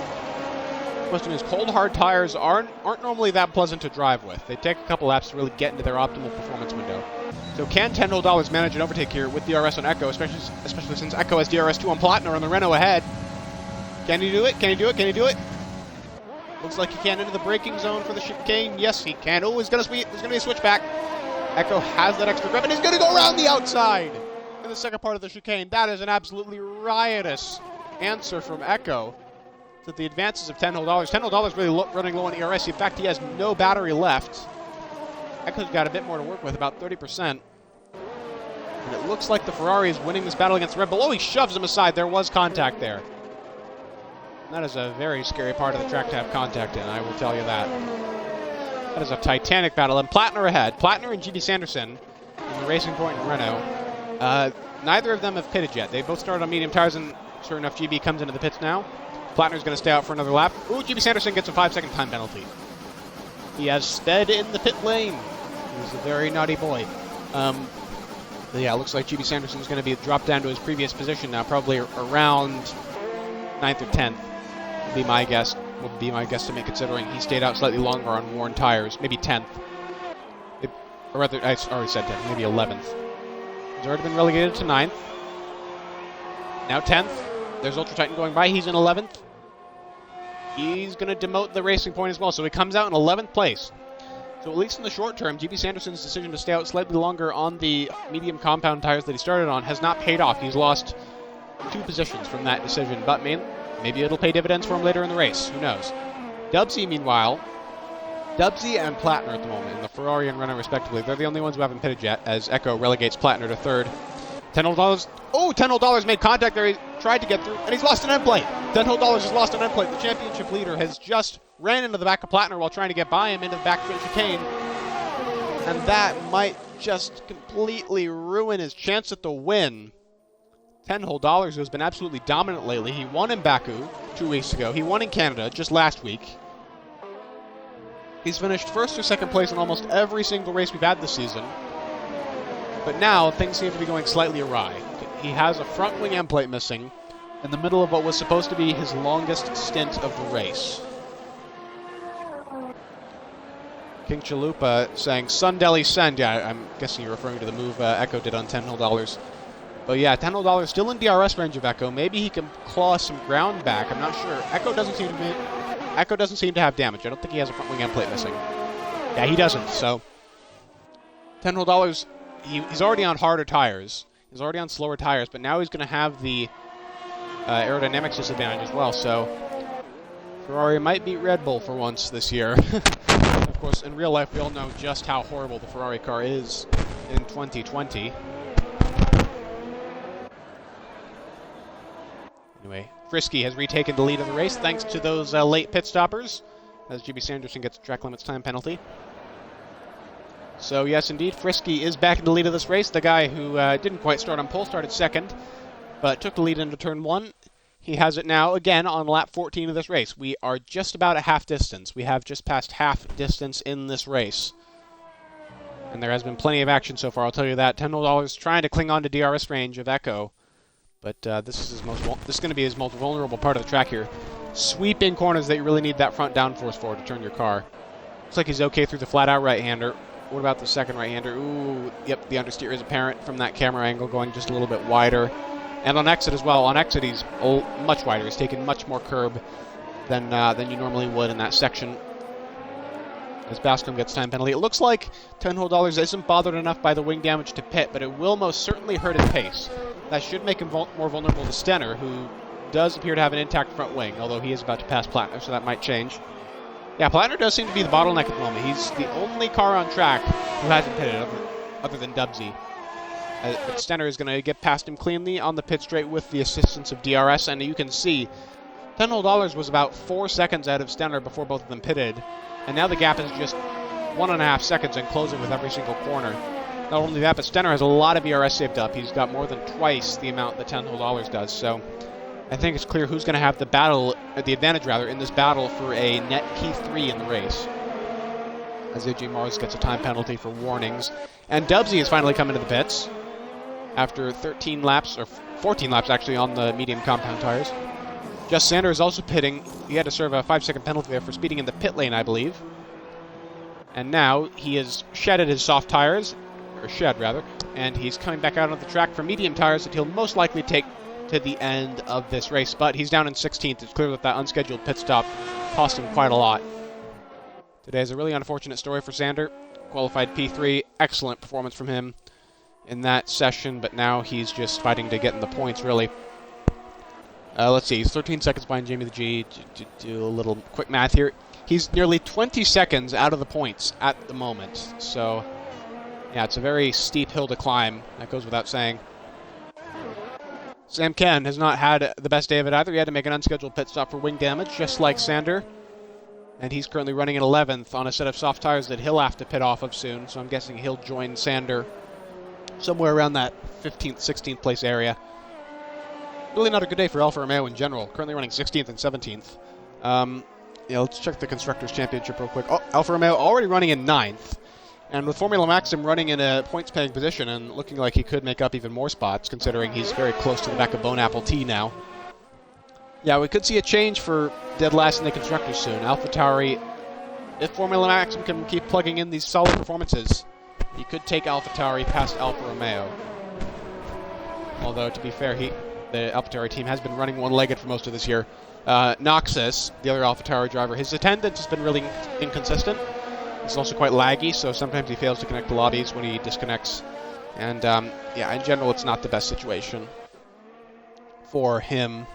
The question is, cold hard tires aren't normally that pleasant to drive with. They take a couple laps to really get into their optimal performance window. So can $10 manage an overtake here with DRS on Echo, especially since Echo has DRS2 on Platinum on the Renault ahead? Can he do it? Can he do it? Can he do it? Looks like he can into the braking zone for the chicane. Yes, he can. Oh, there's going to be a switchback. Echo has that extra grip, and he's going to go around the outside in the second part of the chicane. That is an absolutely riotous answer from Echo to the advances of $10. $10 really running low on ERS. In fact, he has no battery left. Echo's got a bit more to work with, about 30%. And it looks like the Ferrari is winning this battle against the Red Bull. Oh, he shoves him aside. There was contact there. That is a very scary part of the track to have contact in, I will tell you that. That is a titanic battle, and Plattner ahead. Plattner and GB Sanderson in the Racing Point and Renault. Neither of them have pitted yet. They both started on medium tires, and sure enough, GB comes into the pits now. Plattner's going to stay out for another lap. Ooh, GB Sanderson gets a 5-second time penalty. He has sped in the pit lane. He's a very naughty boy. Yeah, it looks like GB Sanderson's going to be dropped down to his previous position now, probably around 9th or 10th would be my guess. Would be my guesstimate, considering he stayed out slightly longer on worn tires. Maybe 10th. Or rather, I already said 10th. Maybe 11th. He's already been relegated to 9th. Now 10th. There's Ultra Titan going by. He's in 11th. He's going to demote the Racing Point as well, so he comes out in 11th place. So at least in the short term, GB Sanderson's decision to stay out slightly longer on the medium compound tires that he started on has not paid off. He's lost 2 positions from that decision, but maybe it'll pay dividends for him later in the race. Who knows? Dubsy, meanwhile, Dubsy and Plattner at the moment, in the Ferrari and Renault respectively, they're the only ones who haven't pitted yet, as Echo relegates Plattner to 3rd. $10 Oh, $10 made contact there. He tried to get through, and he's lost an end plate. $10 has lost an end plate. The championship leader has just ran into the back of Plattner while trying to get by him into the back chicane. And that might just completely ruin his chance at the win. $10, who has been absolutely dominant lately. He won in Baku 2 weeks ago. He won in Canada just last week. He's finished 1st or 2nd place in almost every single race we've had this season. But now, things seem to be going slightly awry. He has a front wing end plate missing in the middle of what was supposed to be his longest stint of the race. King Chalupa saying, Sundeli send. Yeah, I'm guessing you're referring to the move Echo did on $10. But yeah, $10 still in DRS range of Echo. Maybe he can claw some ground back. I'm not sure. Echo doesn't seem to have damage. I don't think he has a front wing end plate missing. Yeah, he doesn't. So $10, he's already on harder tires. He's already on slower tires, but now he's going to have the aerodynamics disadvantage as well. So Ferrari might beat Red Bull for once this year. Of course, in real life, we all know just how horrible the Ferrari car is in 2020. Anyway, Frisky has retaken the lead of the race thanks to those late pit stoppers, as GB Sanderson gets a track limits time penalty. So yes, indeed, Frisky is back in the lead of this race. The guy who didn't quite start on pole started 2nd, but took the lead into turn 1. He has it now, again, on lap 14 of this race. We are just about at half distance. We have just passed half distance in this race. And there has been plenty of action so far, I'll tell you that. $10 trying to cling on to DRS range of Echo. But this is going to be his most vulnerable part of the track here. Sweeping corners that you really need that front downforce for to turn your car. Looks like he's okay through the flat-out right-hander. What about the second right-hander? Ooh, yep, the understeer is apparent from that camera angle, going just a little bit wider. And on exit as well. On exit, he's much wider. He's taken much more curb than you normally would in that section. As Bascom gets time penalty. It looks like $10 isn't bothered enough by the wing damage to pit, but it will most certainly hurt his pace. That should make him more vulnerable to Stenner, who does appear to have an intact front wing, although he is about to pass Plattner, so that might change. Yeah, Plattner does seem to be the bottleneck at the moment. He's the only car on track who hasn't pitted, other than Dubsy. But Stenner is going to get past him cleanly on the pit straight with the assistance of DRS, and you can see $10 was about 4 seconds out of Stenner before both of them pitted, and now the gap is just 1.5 seconds and closing with every single corner. Not only that, but Stenner has a lot of DRS saved up. He's got more than twice the amount that $10 does, so I think it's clear who's going to have the advantage in this battle for a net P3 in the race. As AJ Mars gets a time penalty for warnings. And Dubsy has finally come into the pits after 13 laps, or 14 laps actually, on the medium compound tires. Just Sander is also pitting. He had to serve a 5-second penalty there for speeding in the pit lane, I believe. And now he has shedded his soft tires, or shed rather, and he's coming back out on the track for medium tires that he'll most likely take to the end of this race. But he's down in 16th. It's clear that unscheduled pit stop cost him quite a lot. Today is a really unfortunate story for Sander. Qualified P3, excellent performance from him in that session, but now he's just fighting to get in the points, really. Let's see, he's 13 seconds behind Jamie the G. Do a little quick math here. He's nearly 20 seconds out of the points at the moment. So, yeah, it's a very steep hill to climb. That goes without saying. Sam Ken has not had the best day of it either. He had to make an unscheduled pit stop for wing damage, just like Sander. And he's currently running in 11th on a set of soft tires that he'll have to pit off of soon. So I'm guessing he'll join Sander somewhere around that 15th, 16th place area. Really not a good day for Alfa Romeo in general. Currently running 16th and 17th. Yeah, let's check the Constructors' Championship real quick. Oh, Alfa Romeo already running in 9th. And with Formula Maxim running in a points-paying position and looking like he could make up even more spots, considering he's very close to the back of Bone Apple T now. Yeah, we could see a change for dead last in the constructors soon. AlphaTauri, if Formula Maxim can keep plugging in these solid performances, he could take AlphaTauri past Alfa Romeo. Although, to be fair, the AlphaTauri team has been running one-legged for most of this year. Noxus, the other AlphaTauri driver, his attendance has been really inconsistent. It's also quite laggy, so sometimes he fails to connect to lobbies when he disconnects. And, yeah, in general, it's not the best situation for him.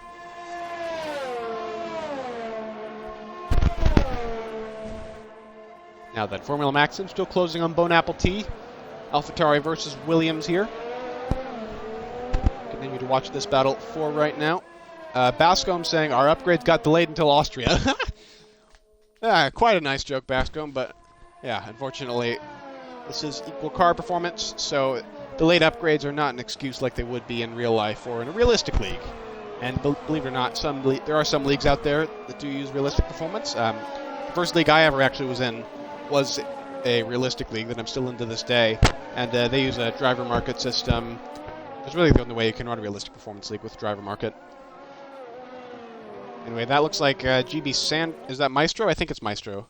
Now then, Formula Maxim still closing on Bone Apple Tea. AlphaTauri versus Williams here. Continue to watch this battle for right now. Bascombe saying our upgrades got delayed until Austria. Quite a nice joke, Bascombe, but yeah, unfortunately, this is equal car performance, so delayed upgrades are not an excuse like they would be in real life or in a realistic league. And believe it or not, there are some leagues out there that do use realistic performance. The first league I ever actually was in was a realistic league that I'm still in to this day, and they use a driver market system. It's really the only way you can run a realistic performance league with driver market. Anyway, that looks like GB Sand. Is that Maestro? I think it's Maestro.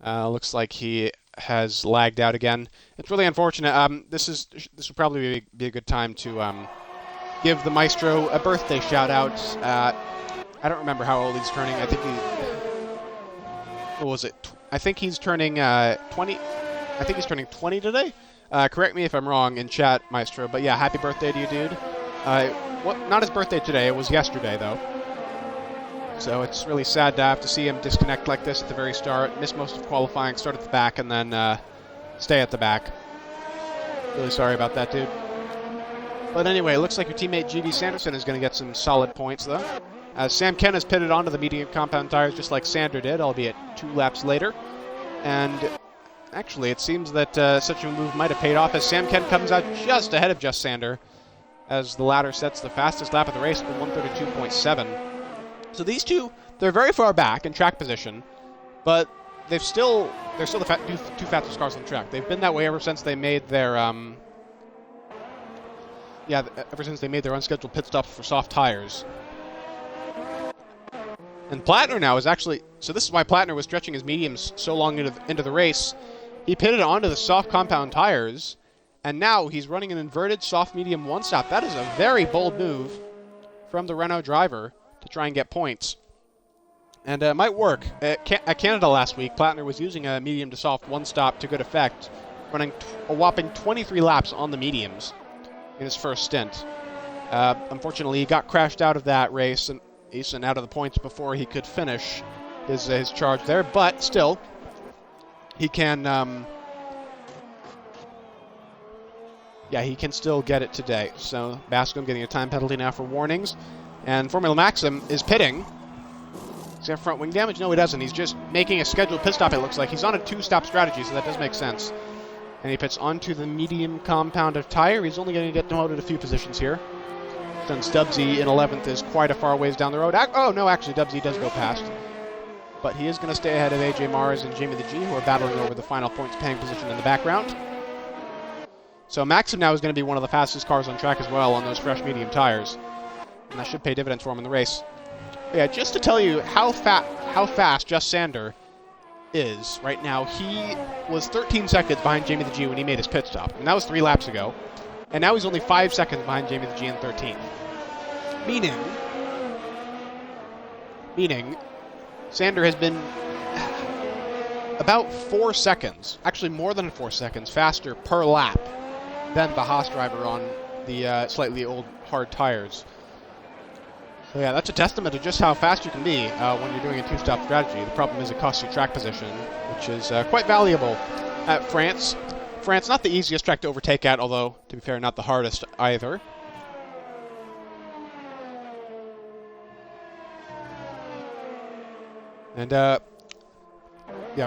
Looks like he has lagged out again. It's really unfortunate. This would probably be a good time to give the Maestro a birthday shout out. I don't remember how old he's turning. I think what was it? I think he's turning 20. I think he's turning 20 today. Correct me if I'm wrong in chat, Maestro. But yeah, happy birthday to you, dude. Not his birthday today. It was yesterday, though. So it's really sad to have to see him disconnect like this at the very start. Miss most of qualifying, start at the back, and then stay at the back. Really sorry about that, dude. But anyway, it looks like your teammate GB Sanderson is going to get some solid points, though. Sam Ken has pitted onto the medium compound tires just like Sander did, albeit 2 laps later. And actually, it seems that such a move might have paid off as Sam Ken comes out just ahead of Just Sander as the latter sets the fastest lap of the race for 132.7. So these two, they're very far back in track position, but they're still the two fastest cars on the track. They've been that way ever since they made their ever since they made their unscheduled pit stops for soft tires. And Plattner now is actually, so this is why Plattner was stretching his mediums so long into the race. He pitted onto the soft compound tires, and now he's running an inverted soft medium one stop. That is a very bold move from the Renault driver to try and get points. And it might work. At Canada last week, Plattner was using a medium to soft one stop to good effect, running a whopping 23 laps on the mediums in his first stint. Unfortunately, he got crashed out of that race and out of the points before he could finish his charge there, but still, he can he can still get it today. So Bascombe getting a time penalty now for warnings, and Formula Maxim is pitting. Does he have front wing damage? No, he doesn't. He's just making a scheduled pit stop, it looks like. He's on a 2-stop strategy, so that does make sense. And he pits onto the medium compound of tire. He's only going to get demoted a few positions here. Since Dubsy in 11th is quite a far ways down the road. Oh, no, actually, Dubsy does go past. But he is going to stay ahead of AJ Mars and Jamie the G, who are battling over the final points-paying position in the background. So Maxim now is going to be one of the fastest cars on track as well on those fresh medium tires. And that should pay dividends for him in the race. But yeah, just to tell you how fast Just Sander is right now, he was 13 seconds behind Jamie the G when he made his pit stop. And that was 3 laps ago. And now he's only 5 seconds behind Jamie the G in 13th. Meaning, Sander has been about 4 seconds, actually more than 4 seconds, faster per lap than the Haas driver on the slightly old hard tires. So yeah, that's a testament to just how fast you can be when you're doing a 2-stop strategy. The problem is it costs you track position, which is quite valuable at France. France, not the easiest track to overtake at, although, to be fair, not the hardest either. And, yeah,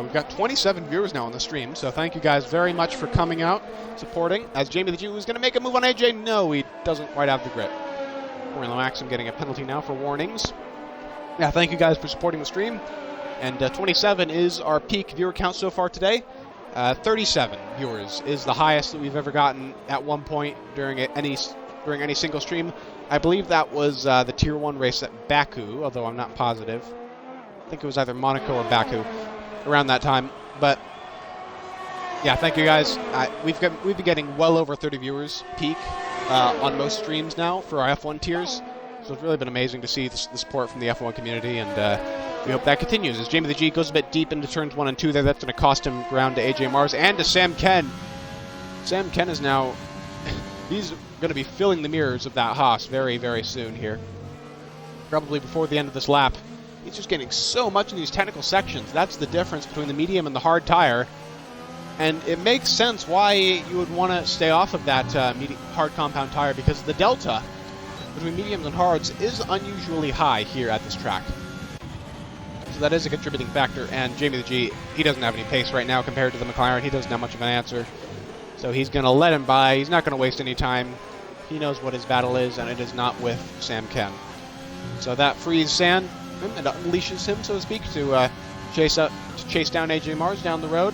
we've got 27 viewers now on the stream, so thank you guys very much for coming out, supporting. As Jamie the Jew is going to make a move on AJ, no, he doesn't quite have the grip. Formula Maxim getting a penalty now for warnings. Yeah, thank you guys for supporting the stream. And 27 is our peak viewer count so far today. 37 viewers is the highest that we've ever gotten at one point during any during any single stream. I believe that was the Tier 1 race at Baku, although I'm not positive. I think it was either Monaco or Baku around that time. But yeah, thank you guys. We've been getting well over 30 viewers peak on most streams now for our F1 tiers. So it's really been amazing to see the support from the F1 community, and we hope that continues. As Jamie the G goes a bit deep into turns 1 and 2 there, that's going to cost him ground to AJ Mars and to Sam Ken. Sam Ken is now, he's going to be filling the mirrors of that Haas very, very soon here. Probably before the end of this lap. He's just getting so much in these technical sections. That's the difference between the medium and the hard tire. And it makes sense why you would want to stay off of that hard compound tire, because the delta between mediums and hards is unusually high here at this track. So that is a contributing factor, and Jamie the G, he doesn't have any pace right now compared to the McLaren. He doesn't have much of an answer. So he's going to let him by. He's not going to waste any time. He knows what his battle is, and it is not with Sam Ken. So that frees Sam and unleashes him, so to speak, to chase down AJ Mars down the road.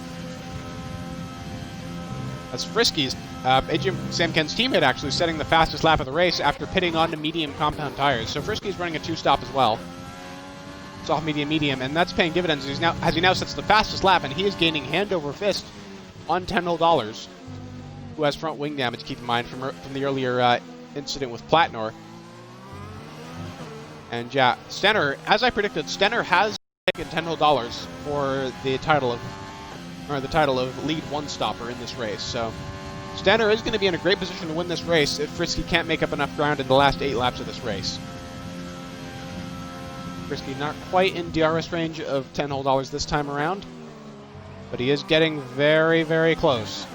As Frisky's Sam Ken's teammate actually setting the fastest lap of the race after pitting onto medium compound tires. So Frisky's running a 2-stop as well. Soft, medium, medium, and that's paying dividends as he now sets the fastest lap, and he is gaining hand over fist on $10, who has front wing damage, keep in mind, from the earlier incident with Platnor. And yeah, Stenner, as I predicted, Stenner has taken $10 for the title of lead one-stopper in this race. So Stenner is going to be in a great position to win this race if Frisky can't make up enough ground in the last 8 laps of this race. Frisky not quite in DRS range of $10 this time around, but he is getting very, very close.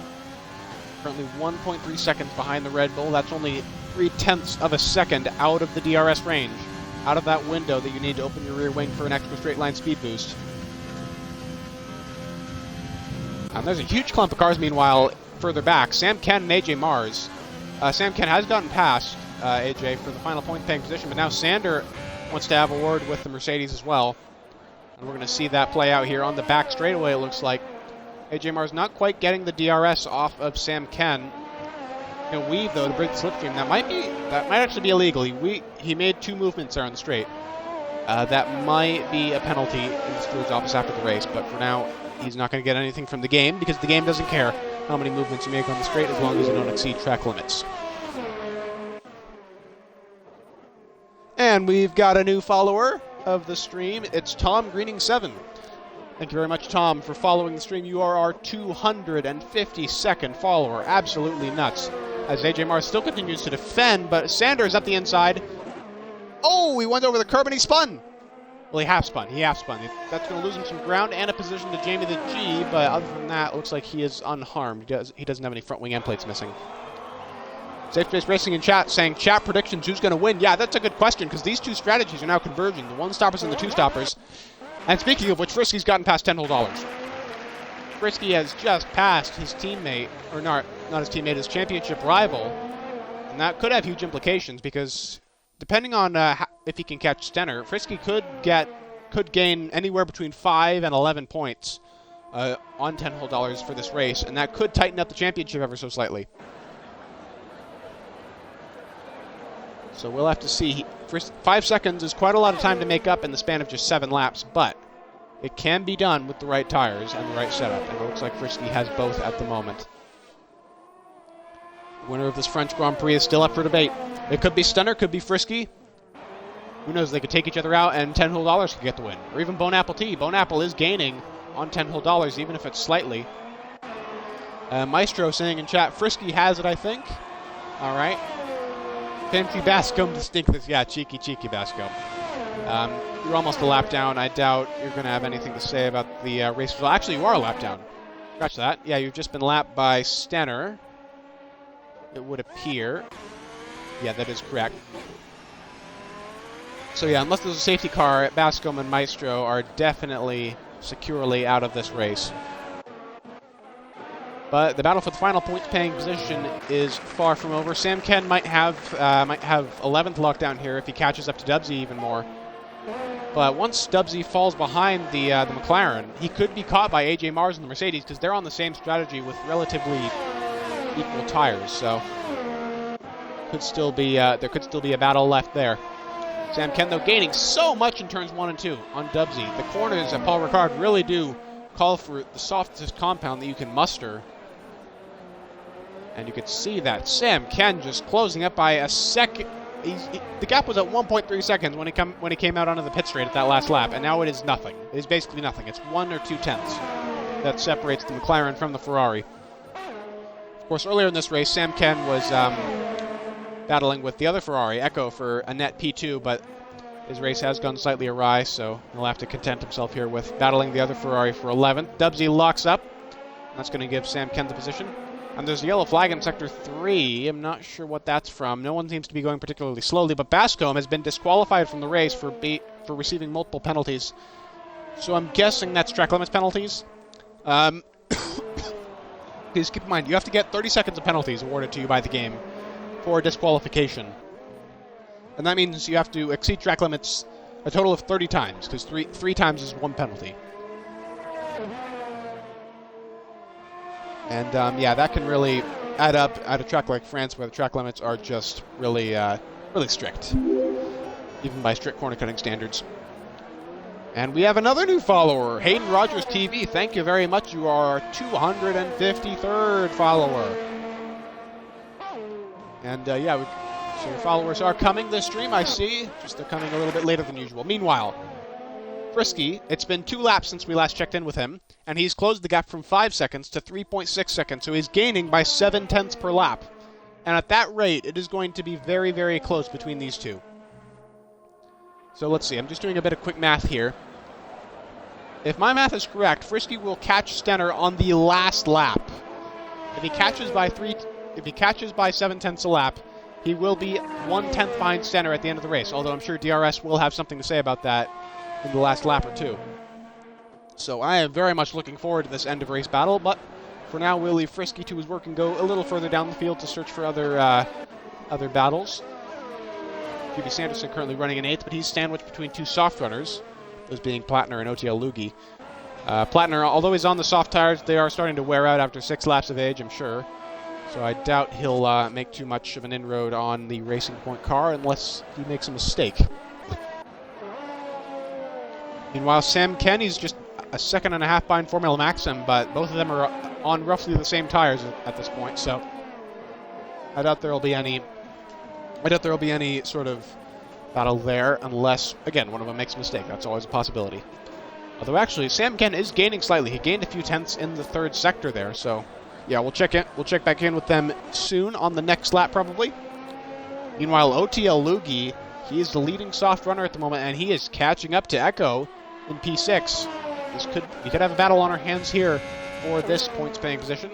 Currently 1.3 seconds behind the Red Bull. That's only 0.3 of a second out of the DRS range, out of that window that you need to open your rear wing for an extra straight line speed boost. There's a huge clump of cars, meanwhile, further back. Sam Ken and AJ Mars. Sam Ken has gotten past AJ for the final point-paying position, but now Sander wants to have a word with the Mercedes as well. And we're going to see that play out here on the back straightaway, it looks like. AJ Mars not quite getting the DRS off of Sam Ken. He'll weave, though, to break the slipstream. That might actually be illegal. He made 2 movements there on the straight. That might be a penalty in the steward's office after the race, but for now, he's not going to get anything from the game, because the game doesn't care how many movements you make on the straight as long as you don't exceed track limits. And we've got a new follower of the stream. It's Tom Greening7. Thank you very much, Tom, for following the stream. You are our 252nd follower. Absolutely nuts. As AJ Mars still continues to defend, but Sanders up the inside. Oh, he went over the curb and he spun. Well, he half spun. That's going to lose him some ground and a position to Jamie the G, but other than that, it looks like he is unharmed. He doesn't have any front wing end plates missing. Safe Space Racing in chat saying, chat predictions, who's going to win? Yeah, that's a good question, because these two strategies are now converging, the one-stoppers and the two-stoppers. And speaking of which, Frisky's gotten past $10. Frisky has just passed his teammate, or not his teammate, his championship rival, and that could have huge implications, because depending on if he can catch Stenner, Frisky could gain anywhere between 5 and 11 points on $10 for this race, and that could tighten up the championship ever so slightly. So we'll have to see. 5 seconds is quite a lot of time to make up in the span of just 7 laps, but it can be done with the right tires and the right setup, and it looks like Frisky has both at the moment. The winner of this French Grand Prix is still up for debate. It could be Stenner, could be Frisky. Who knows, they could take each other out and $10 could get the win. Or even Bone Apple T. Bone Apple is gaining on $10, even if it's slightly. Maestro saying in chat, Frisky has it, I think. All right. Fancy Bascom to stink this. Yeah, cheeky Bascom. You're almost a lap down. I doubt you're going to have anything to say about the race result. Actually, you are a lap down. Scratch that. Yeah, you've just been lapped by Stenner. It would appear. Yeah, that is correct. So yeah, unless there's a safety car, Bascom and Maestro are definitely securely out of this race. But the battle for the final points-paying position is far from over. Sam Ken might have 11th lockdown here if he catches up to Dubsy even more. But once Dubsy falls behind the McLaren, he could be caught by AJ Mars and the Mercedes, because they're on the same strategy with relatively equal tires. So could still be a battle left there. Sam Ken, though, gaining so much in turns 1 and 2 on Dubsy. The corners at Paul Ricard really do call for the softest compound that you can muster. And you can see that Sam Ken just closing up by a second. The gap was at 1.3 seconds when he came out onto the pit straight at that last lap, and now it is nothing. It is basically nothing. It's 1 or 2 tenths that separates the McLaren from the Ferrari. Of course, earlier in this race, Sam Ken was battling with the other Ferrari, Echo, for a net P2, but his race has gone slightly awry, so he'll have to content himself here with battling the other Ferrari for 11th. Dubsy locks up. That's going to give Sam Ken the position. And there's a yellow flag in Sector 3. I'm not sure what that's from. No one seems to be going particularly slowly, but Bascombe has been disqualified from the race for receiving multiple penalties. So I'm guessing that's track limits penalties. Please keep in mind, you have to get 30 seconds of penalties awarded to you by the game for disqualification. And that means you have to exceed track limits a total of 30 times, because three times is 1 penalty. And yeah, that can really add up at a track like France, where the track limits are just really strict, even by strict corner cutting standards. And we have another new follower, Hayden Rogers TV. Thank you very much. You are our 253rd follower. And yeah, so your followers are coming this stream, I see. Just they're coming a little bit later than usual. Meanwhile, Frisky, it's been 2 laps since we last checked in with him, and he's closed the gap from 5 seconds to 3.6 seconds, so he's gaining by 7 tenths per lap. And at that rate, it is going to be very, very close between these two. So let's see, I'm just doing a bit of quick math here. If my math is correct, Frisky will catch Stenner on the last lap. If he catches by 7 tenths a lap, he will be 1 tenth behind Stenner at the end of the race, although I'm sure DRS will have something to say about that in the last lap or two. So I am very much looking forward to this end of race battle, but for now we'll leave Frisky to his work and go a little further down the field to search for other battles. QB Sanderson currently running in 8th, but he's sandwiched between 2 soft runners, those being Plattner and OTL Loogie. Plattner, although he's on the soft tires, they are starting to wear out after 6 laps of age, I'm sure. So I doubt he'll make too much of an inroad on the Racing Point car unless he makes a mistake. Meanwhile, Sam Ken, he's just a second and a half behind Formula Maxim, but both of them are on roughly the same tires at this point, so I doubt there will be any sort of battle there unless, again, one of them makes a mistake. That's always a possibility. Although actually, Sam Ken is gaining slightly. He gained a few tenths in the 3rd sector there, so yeah, we'll check back in with them soon on the next lap probably. Meanwhile, OTL Loogie, he is the leading soft runner at the moment, and he is catching up to Echo in P6. We could have a battle on our hands here for this points-paying position.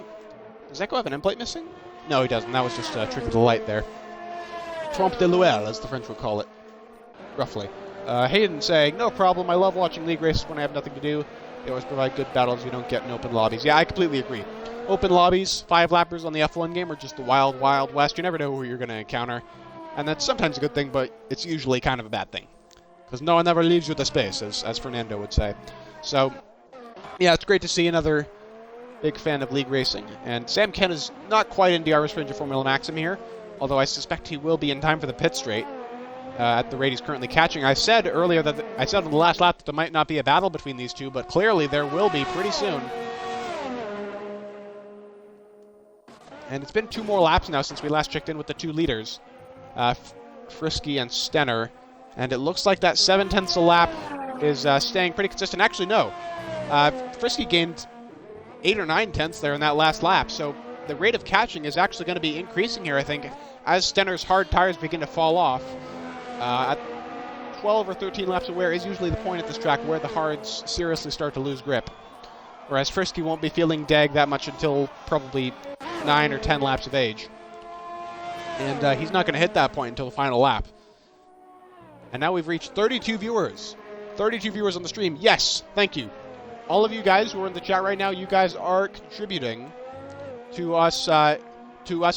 Does Echo have an end plate missing? No, he doesn't. That was just a trick of the light there. Trompe de l'oeil, as the French would call it, roughly. Hayden saying, no problem, I love watching league races when I have nothing to do. They always provide good battles you don't get in open lobbies. Yeah, I completely agree. Open lobbies, 5-lappers on the F1 game are just the wild, wild west. You never know who you're going to encounter. And that's sometimes a good thing, but it's usually kind of a bad thing. Because no one ever leaves you the space, as Fernando would say. So, yeah, it's great to see another big fan of league racing. And Sam Ken is not quite in DRS range of Formula Maxim here, although I suspect he will be in time for the pit straight at the rate he's currently catching. I said earlier that I said on the last lap that there might not be a battle between these two, but clearly there will be pretty soon. And it's been 2 more laps now since we last checked in with the 2 leaders, Frisky and Stenner. And it looks like that 7 tenths a lap is staying pretty consistent. Actually, no. Frisky gained 8 or 9 tenths there in that last lap. So the rate of catching is actually going to be increasing here, I think, as Stenner's hard tires begin to fall off. At 12 or 13 laps of wear is usually the point at this track where the hards seriously start to lose grip. Whereas Frisky won't be feeling dag that much until probably 9 or 10 laps of age. And he's not going to hit that point until the final lap. And now we've reached 32 viewers. 32 viewers on the stream. Yes, thank you. All of you guys who are in the chat right now, you guys are contributing to us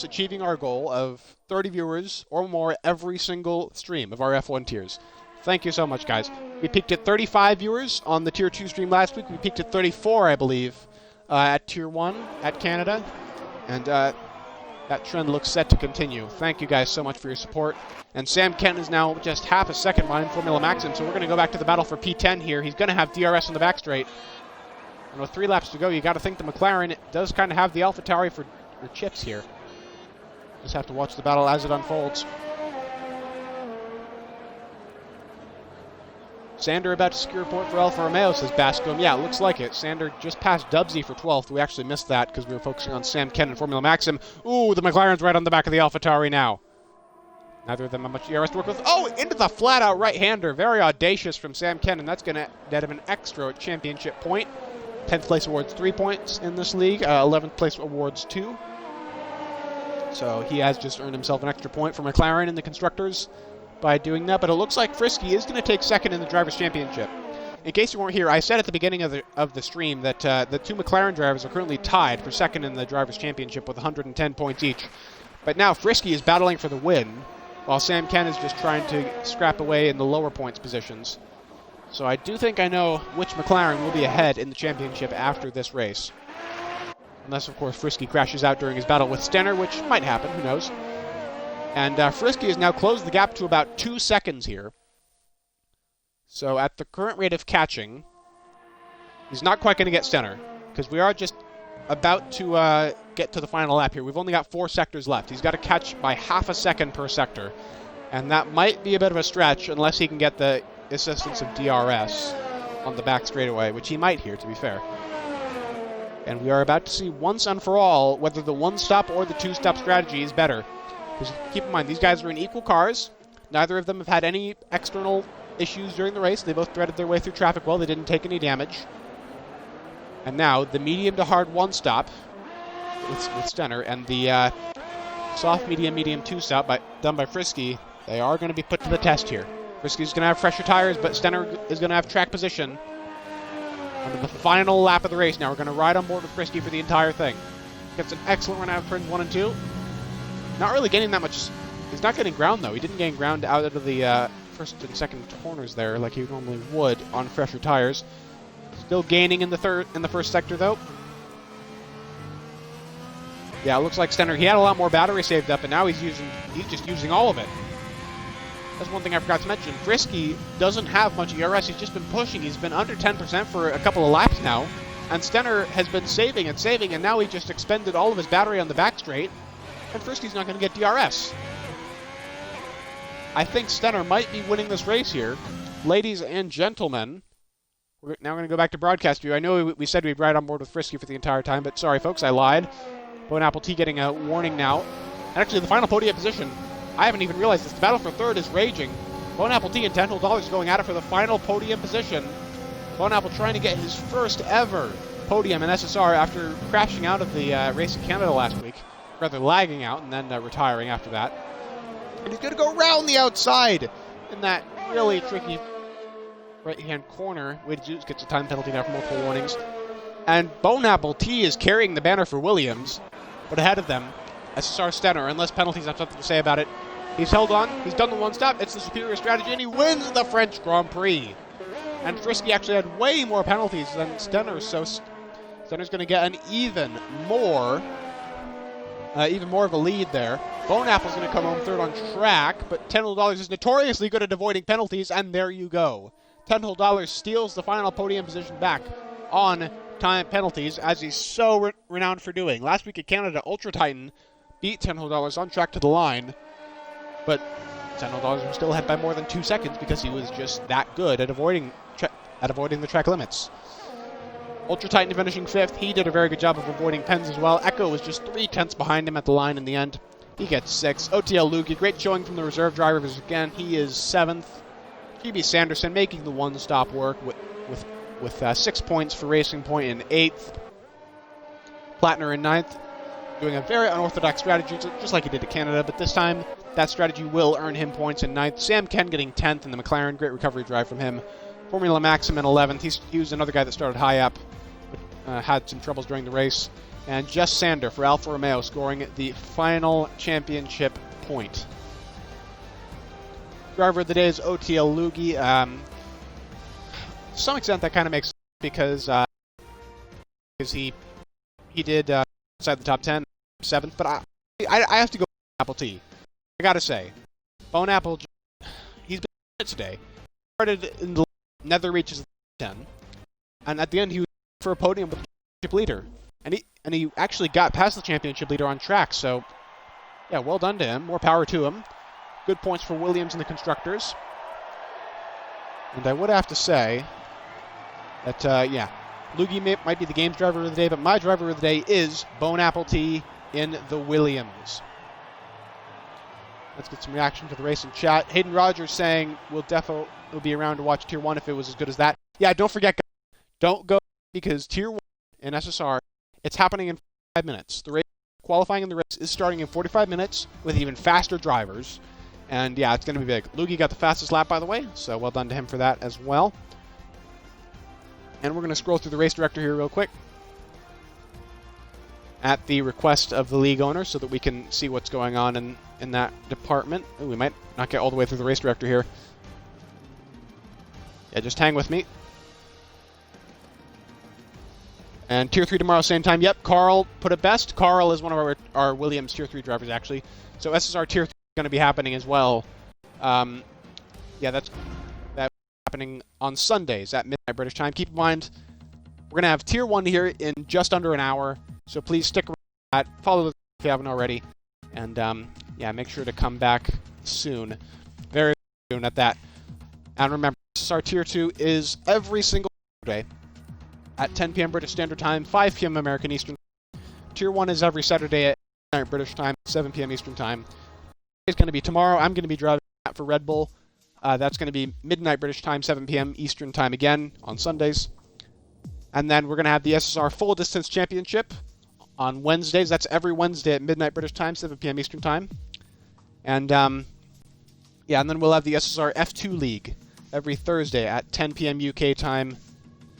achieving our goal of 30 viewers or more every single stream of our F1 tiers. Thank you so much, guys. We peaked at 35 viewers on the Tier 2 stream last week. We peaked at 34, I believe, at Tier 1 at Canada. And that trend looks set to continue. Thank you guys so much for your support. And Sam Kent is now just half a second behind Formula Maxim, so we're going to go back to the battle for P10 here. He's going to have DRS on the back straight. And with 3 laps to go, you got to think the McLaren does kind of have the AlphaTauri for chips here. Just have to watch the battle as it unfolds. Sander about to secure a point for Alfa Romeo, says Bascom. Yeah, it looks like it. Sander just passed Dubsy for 12th. We actually missed that because we were focusing on Sam Kent and Formula Maxim. Ooh, the McLaren's right on the back of the AlphaTauri now. Neither of them have much DRS to work with. Oh, into the flat-out right-hander. Very audacious from Sam Kent, and that's going to net him an extra championship point. 10th place awards 3 points in this league. 11th place awards 2. So he has just earned himself an extra point for McLaren in the Constructors by doing that, but it looks like Frisky is going to take second in the Drivers' Championship. In case you weren't here, I said at the beginning of the stream that the 2 McLaren drivers are currently tied for second in the Drivers' Championship with 110 points each. But now Frisky is battling for the win, while Sam Kent is just trying to scrap away in the lower points positions. So I do think I know which McLaren will be ahead in the championship after this race. Unless, of course, Frisky crashes out during his battle with Stenner, which might happen, who knows. And Frisky has now closed the gap to about 2 seconds here. So at the current rate of catching, he's not quite going to get Stenner, because we are just about to get to the final lap here. We've only got 4 sectors left. He's got to catch by half a second per sector. And that might be a bit of a stretch unless he can get the assistance of DRS on the back straightaway, which he might here, to be fair. And we are about to see once and for all whether the one-stop or the two-stop strategy is better. Because keep in mind, these guys are in equal cars. Neither of them have had any external issues during the race. They both threaded their way through traffic well. They didn't take any damage. And now, the medium to hard one-stop with Stenner and the soft medium two-stop done by Frisky, they are going to be put to the test here. Frisky's going to have fresher tires, but Stenner is going to have track position. On the final lap of the race now, we're going to ride on board with Frisky for the entire thing. Gets an excellent run out of turns 1 and 2. Not really gaining that much. He's not getting ground, though. He didn't gain ground out of the first and second corners there like he normally would on fresher tires. Still gaining in the first sector, though. Yeah, it looks like Stenner, he had a lot more battery saved up, and now he's just using all of it. That's one thing I forgot to mention. Frisky doesn't have much ERS. He's just been pushing. He's been under 10% for a couple of laps now. And Stenner has been saving, and now he just expended all of his battery on the back straight. And Frisky's not going to get DRS. I think Stenner might be winning this race here. Ladies and gentlemen, we're now going to go back to broadcast view. I know we said we'd ride on board with Frisky for the entire time, but sorry, folks, I lied. Bone Apple T getting a warning now. And actually, the final podium position, I haven't even realized this. The battle for third is raging. Bone Apple T and $10 going at it for the final podium position. Bone Apple trying to get his first ever podium in SSR after crashing out of the race in Canada last week. Rather lagging out and then retiring after that. And he's going to go around the outside in that really tricky right-hand corner. Wade Zeus gets a time penalty now for multiple warnings. And Bone Apple T is carrying the banner for Williams, but ahead of them, SSR Stenner, unless penalties have something to say about it. He's held on, he's done the one-stop, it's the superior strategy, and he wins the French Grand Prix. And Frisky actually had way more penalties than Stenner, so Stenner's going to get an even more of a lead there. Bone Apple's going to come home third on track, but $10 is notoriously good at avoiding penalties, and there you go. $10 steals the final podium position back on time penalties, as he's so renowned for doing. Last week at Canada, Ultra Titan beat $10 on track to the line, but $10 was still ahead by more than 2 seconds because he was just that good at avoiding the track limits. Ultra Titan finishing 5th. He did a very good job of avoiding pens as well. Echo was just 3/10 behind him at the line in the end. He gets 6th. OTL Lugi, great showing from the reserve drivers again. He is 7th. GB Sanderson making the one-stop work with 6 points for Racing Point in 8th. Plattner in 9th. Doing a very unorthodox strategy, just like he did at Canada, but this time that strategy will earn him points in 9th. Sam Ken getting 10th in the McLaren. Great recovery drive from him. Formula Maxim in 11th. He was another guy that started high up, but had some troubles during the race. And Jess Sander for Alfa Romeo scoring the final championship point. Driver of the day is OTL Lugi. To some extent, that kind of makes sense because he did outside the top 10, 7th, but I have to go Apple T. I gotta say, Bone Apple, he's been good today. Started in the nether reaches of the 10, and at the end he was for a podium with the championship leader, and he actually got past the championship leader on track. So, yeah, well done to him. More power to him. Good points for Williams and the constructors. And I would have to say that, yeah, Loogie might be the game's driver of the day, but my driver of the day is Bone Apple T in the Williams. Let's get some reaction to the race in chat. Hayden Rogers saying we'll definitely be around to watch Tier 1 if it was as good as that. Yeah, don't forget, guys, don't go, because Tier 1 in SSR, it's happening in 5 minutes. The race, qualifying in the race is starting in 45 minutes with even faster drivers. And yeah, it's going to be big. Loogie got the fastest lap, by the way, so well done to him for that as well. And we're going to scroll through the race director here real quick at the request of the league owner so that we can see what's going on in that department. Ooh, we might not get all the way through the race director here. Yeah, just hang with me. And Tier 3 tomorrow, same time. Yep, Carl put it best. Carl is one of our Williams Tier 3 drivers, actually. So SSR Tier 3 is going to be happening as well. Yeah, that's happening on Sundays at midnight British time. Keep in mind, we're going to have Tier 1 here in just under an hour. So please stick around for that. Follow the if you haven't already. And yeah, make sure to come back soon. Very soon at that. And remember, SSR Tier 2 is every single Saturday at 10 p.m. British Standard Time, 5 p.m. American Eastern Time. Tier 1 is every Saturday at 9 British Time, 7 p.m. Eastern Time. It's going to be tomorrow. I'm going to be driving that for Red Bull. That's going to be midnight British Time, 7 p.m. Eastern Time again on Sundays. And then we're going to have the SSR Full Distance Championship on Wednesdays. That's every Wednesday at midnight British Time, 7 p.m. Eastern Time. And yeah, and then we'll have the SSR F2 League every Thursday at 10 p.m. UK time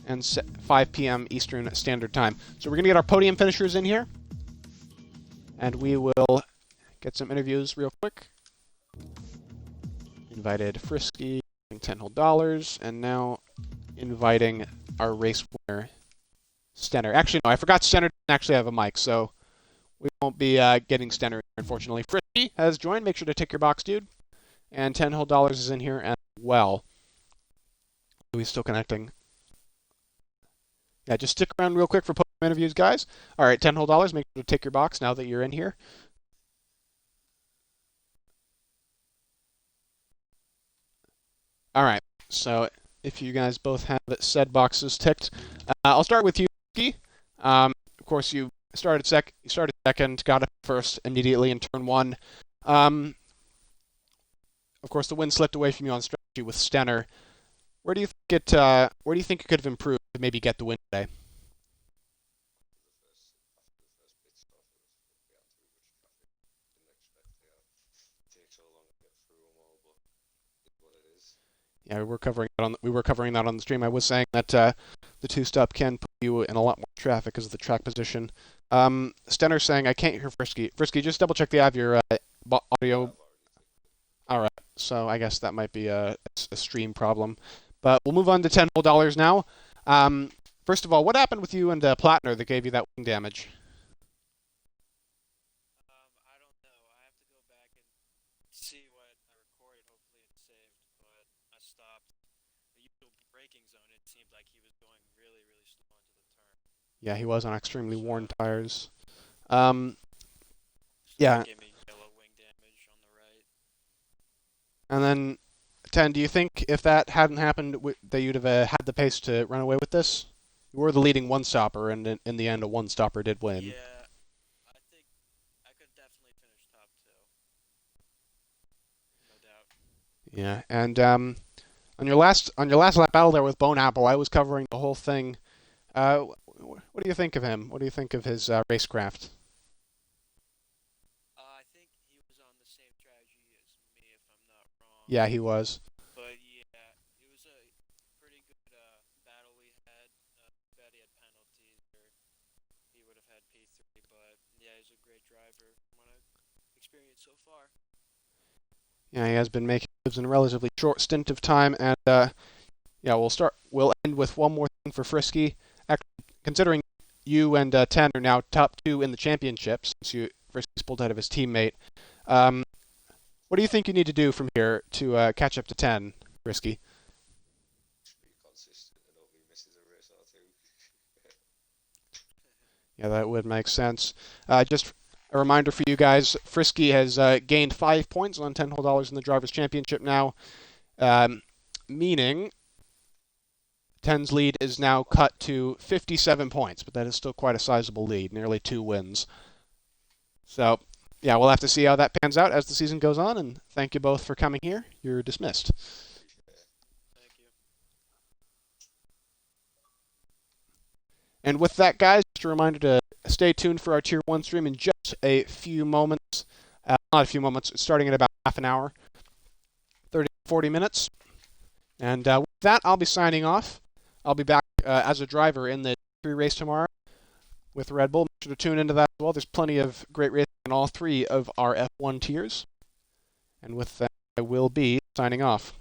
and 5 p.m. Eastern Standard Time. So we're going to get our podium finishers in here. And we will get some interviews real quick. Invited Frisky, $10 and now inviting our race winner, Stenner. Actually, no, I forgot Stenner didn't actually have a mic, so we won't be getting Stenner, unfortunately. Frisky has joined. Make sure to tick your box, dude. And $10 is in here as well. He's still connecting. Yeah, just stick around real quick for podium interviews, guys. All right, $10. Make sure to tick your box now that you're in here. All right, so if you guys both have said boxes ticked, I'll start with you, Frisky. Of course, you started second, got it first immediately in turn 1. Of course, the win slipped away from you on strategy with Stenner. Where do you think it could have improved to maybe get the win today? Yeah, we were covering that on the stream. I was saying that the two-stop can put you in a lot more traffic because of the track position. Stenner's saying I can't hear Frisky. Frisky, just double check the have your audio. All right, so I guess that might be a stream problem. But we'll move on to $10 now. First of all, what happened with you and Plattner that gave you that wing damage? I don't know. I have to go back and see what I recorded. Hopefully it's saved, but I stopped the usual braking zone. It seemed like he was going really, really slow into the turn. Yeah, he was on extremely worn tires. So yeah. Gave me yellow wing damage on the right. And then, 10, do you think if that hadn't happened, that you'd have had the pace to run away with this? You were the leading one-stopper, and in the end, a one-stopper did win. Yeah, I think I could definitely finish top 2. No doubt. Yeah, and on your last lap battle there with Bone Apple, I was covering the whole thing. What do you think of him? What do you think of his racecraft? I think he was on the same strategy as me, if I'm not wrong. Yeah, he was. But yeah, it was a pretty good battle we had. Bet he had penalties, or he would have had P3. But yeah, he's a great driver from what I've experienced so far. Yeah, he has been making moves in a relatively short stint of time, and yeah, we'll end with one more thing for Frisky. Actually, considering you and 10 are now top 2 in the championship, since Frisky's pulled ahead of his teammate. What do you think you need to do from here to catch up to 10, Frisky? Be consistent and hope he misses a race or two. Yeah, that would make sense. Just a reminder for you guys, Frisky has gained 5 points on $10 whole in the Drivers' Championship now, meaning 10's lead is now cut to 57 points, but that is still quite a sizable lead, nearly 2 wins. So, yeah, we'll have to see how that pans out as the season goes on, and thank you both for coming here. You're dismissed. Thank you. And with that, guys, just a reminder to stay tuned for our Tier 1 stream in just a few moments. Not a few moments, starting in about half an hour, 30 to 40 minutes. And with that, I'll be signing off. I'll be back as a driver in the 3 race tomorrow with Red Bull. Make sure to tune into that as well. There's plenty of great racing in all 3 of our F1 tiers. And with that, I will be signing off.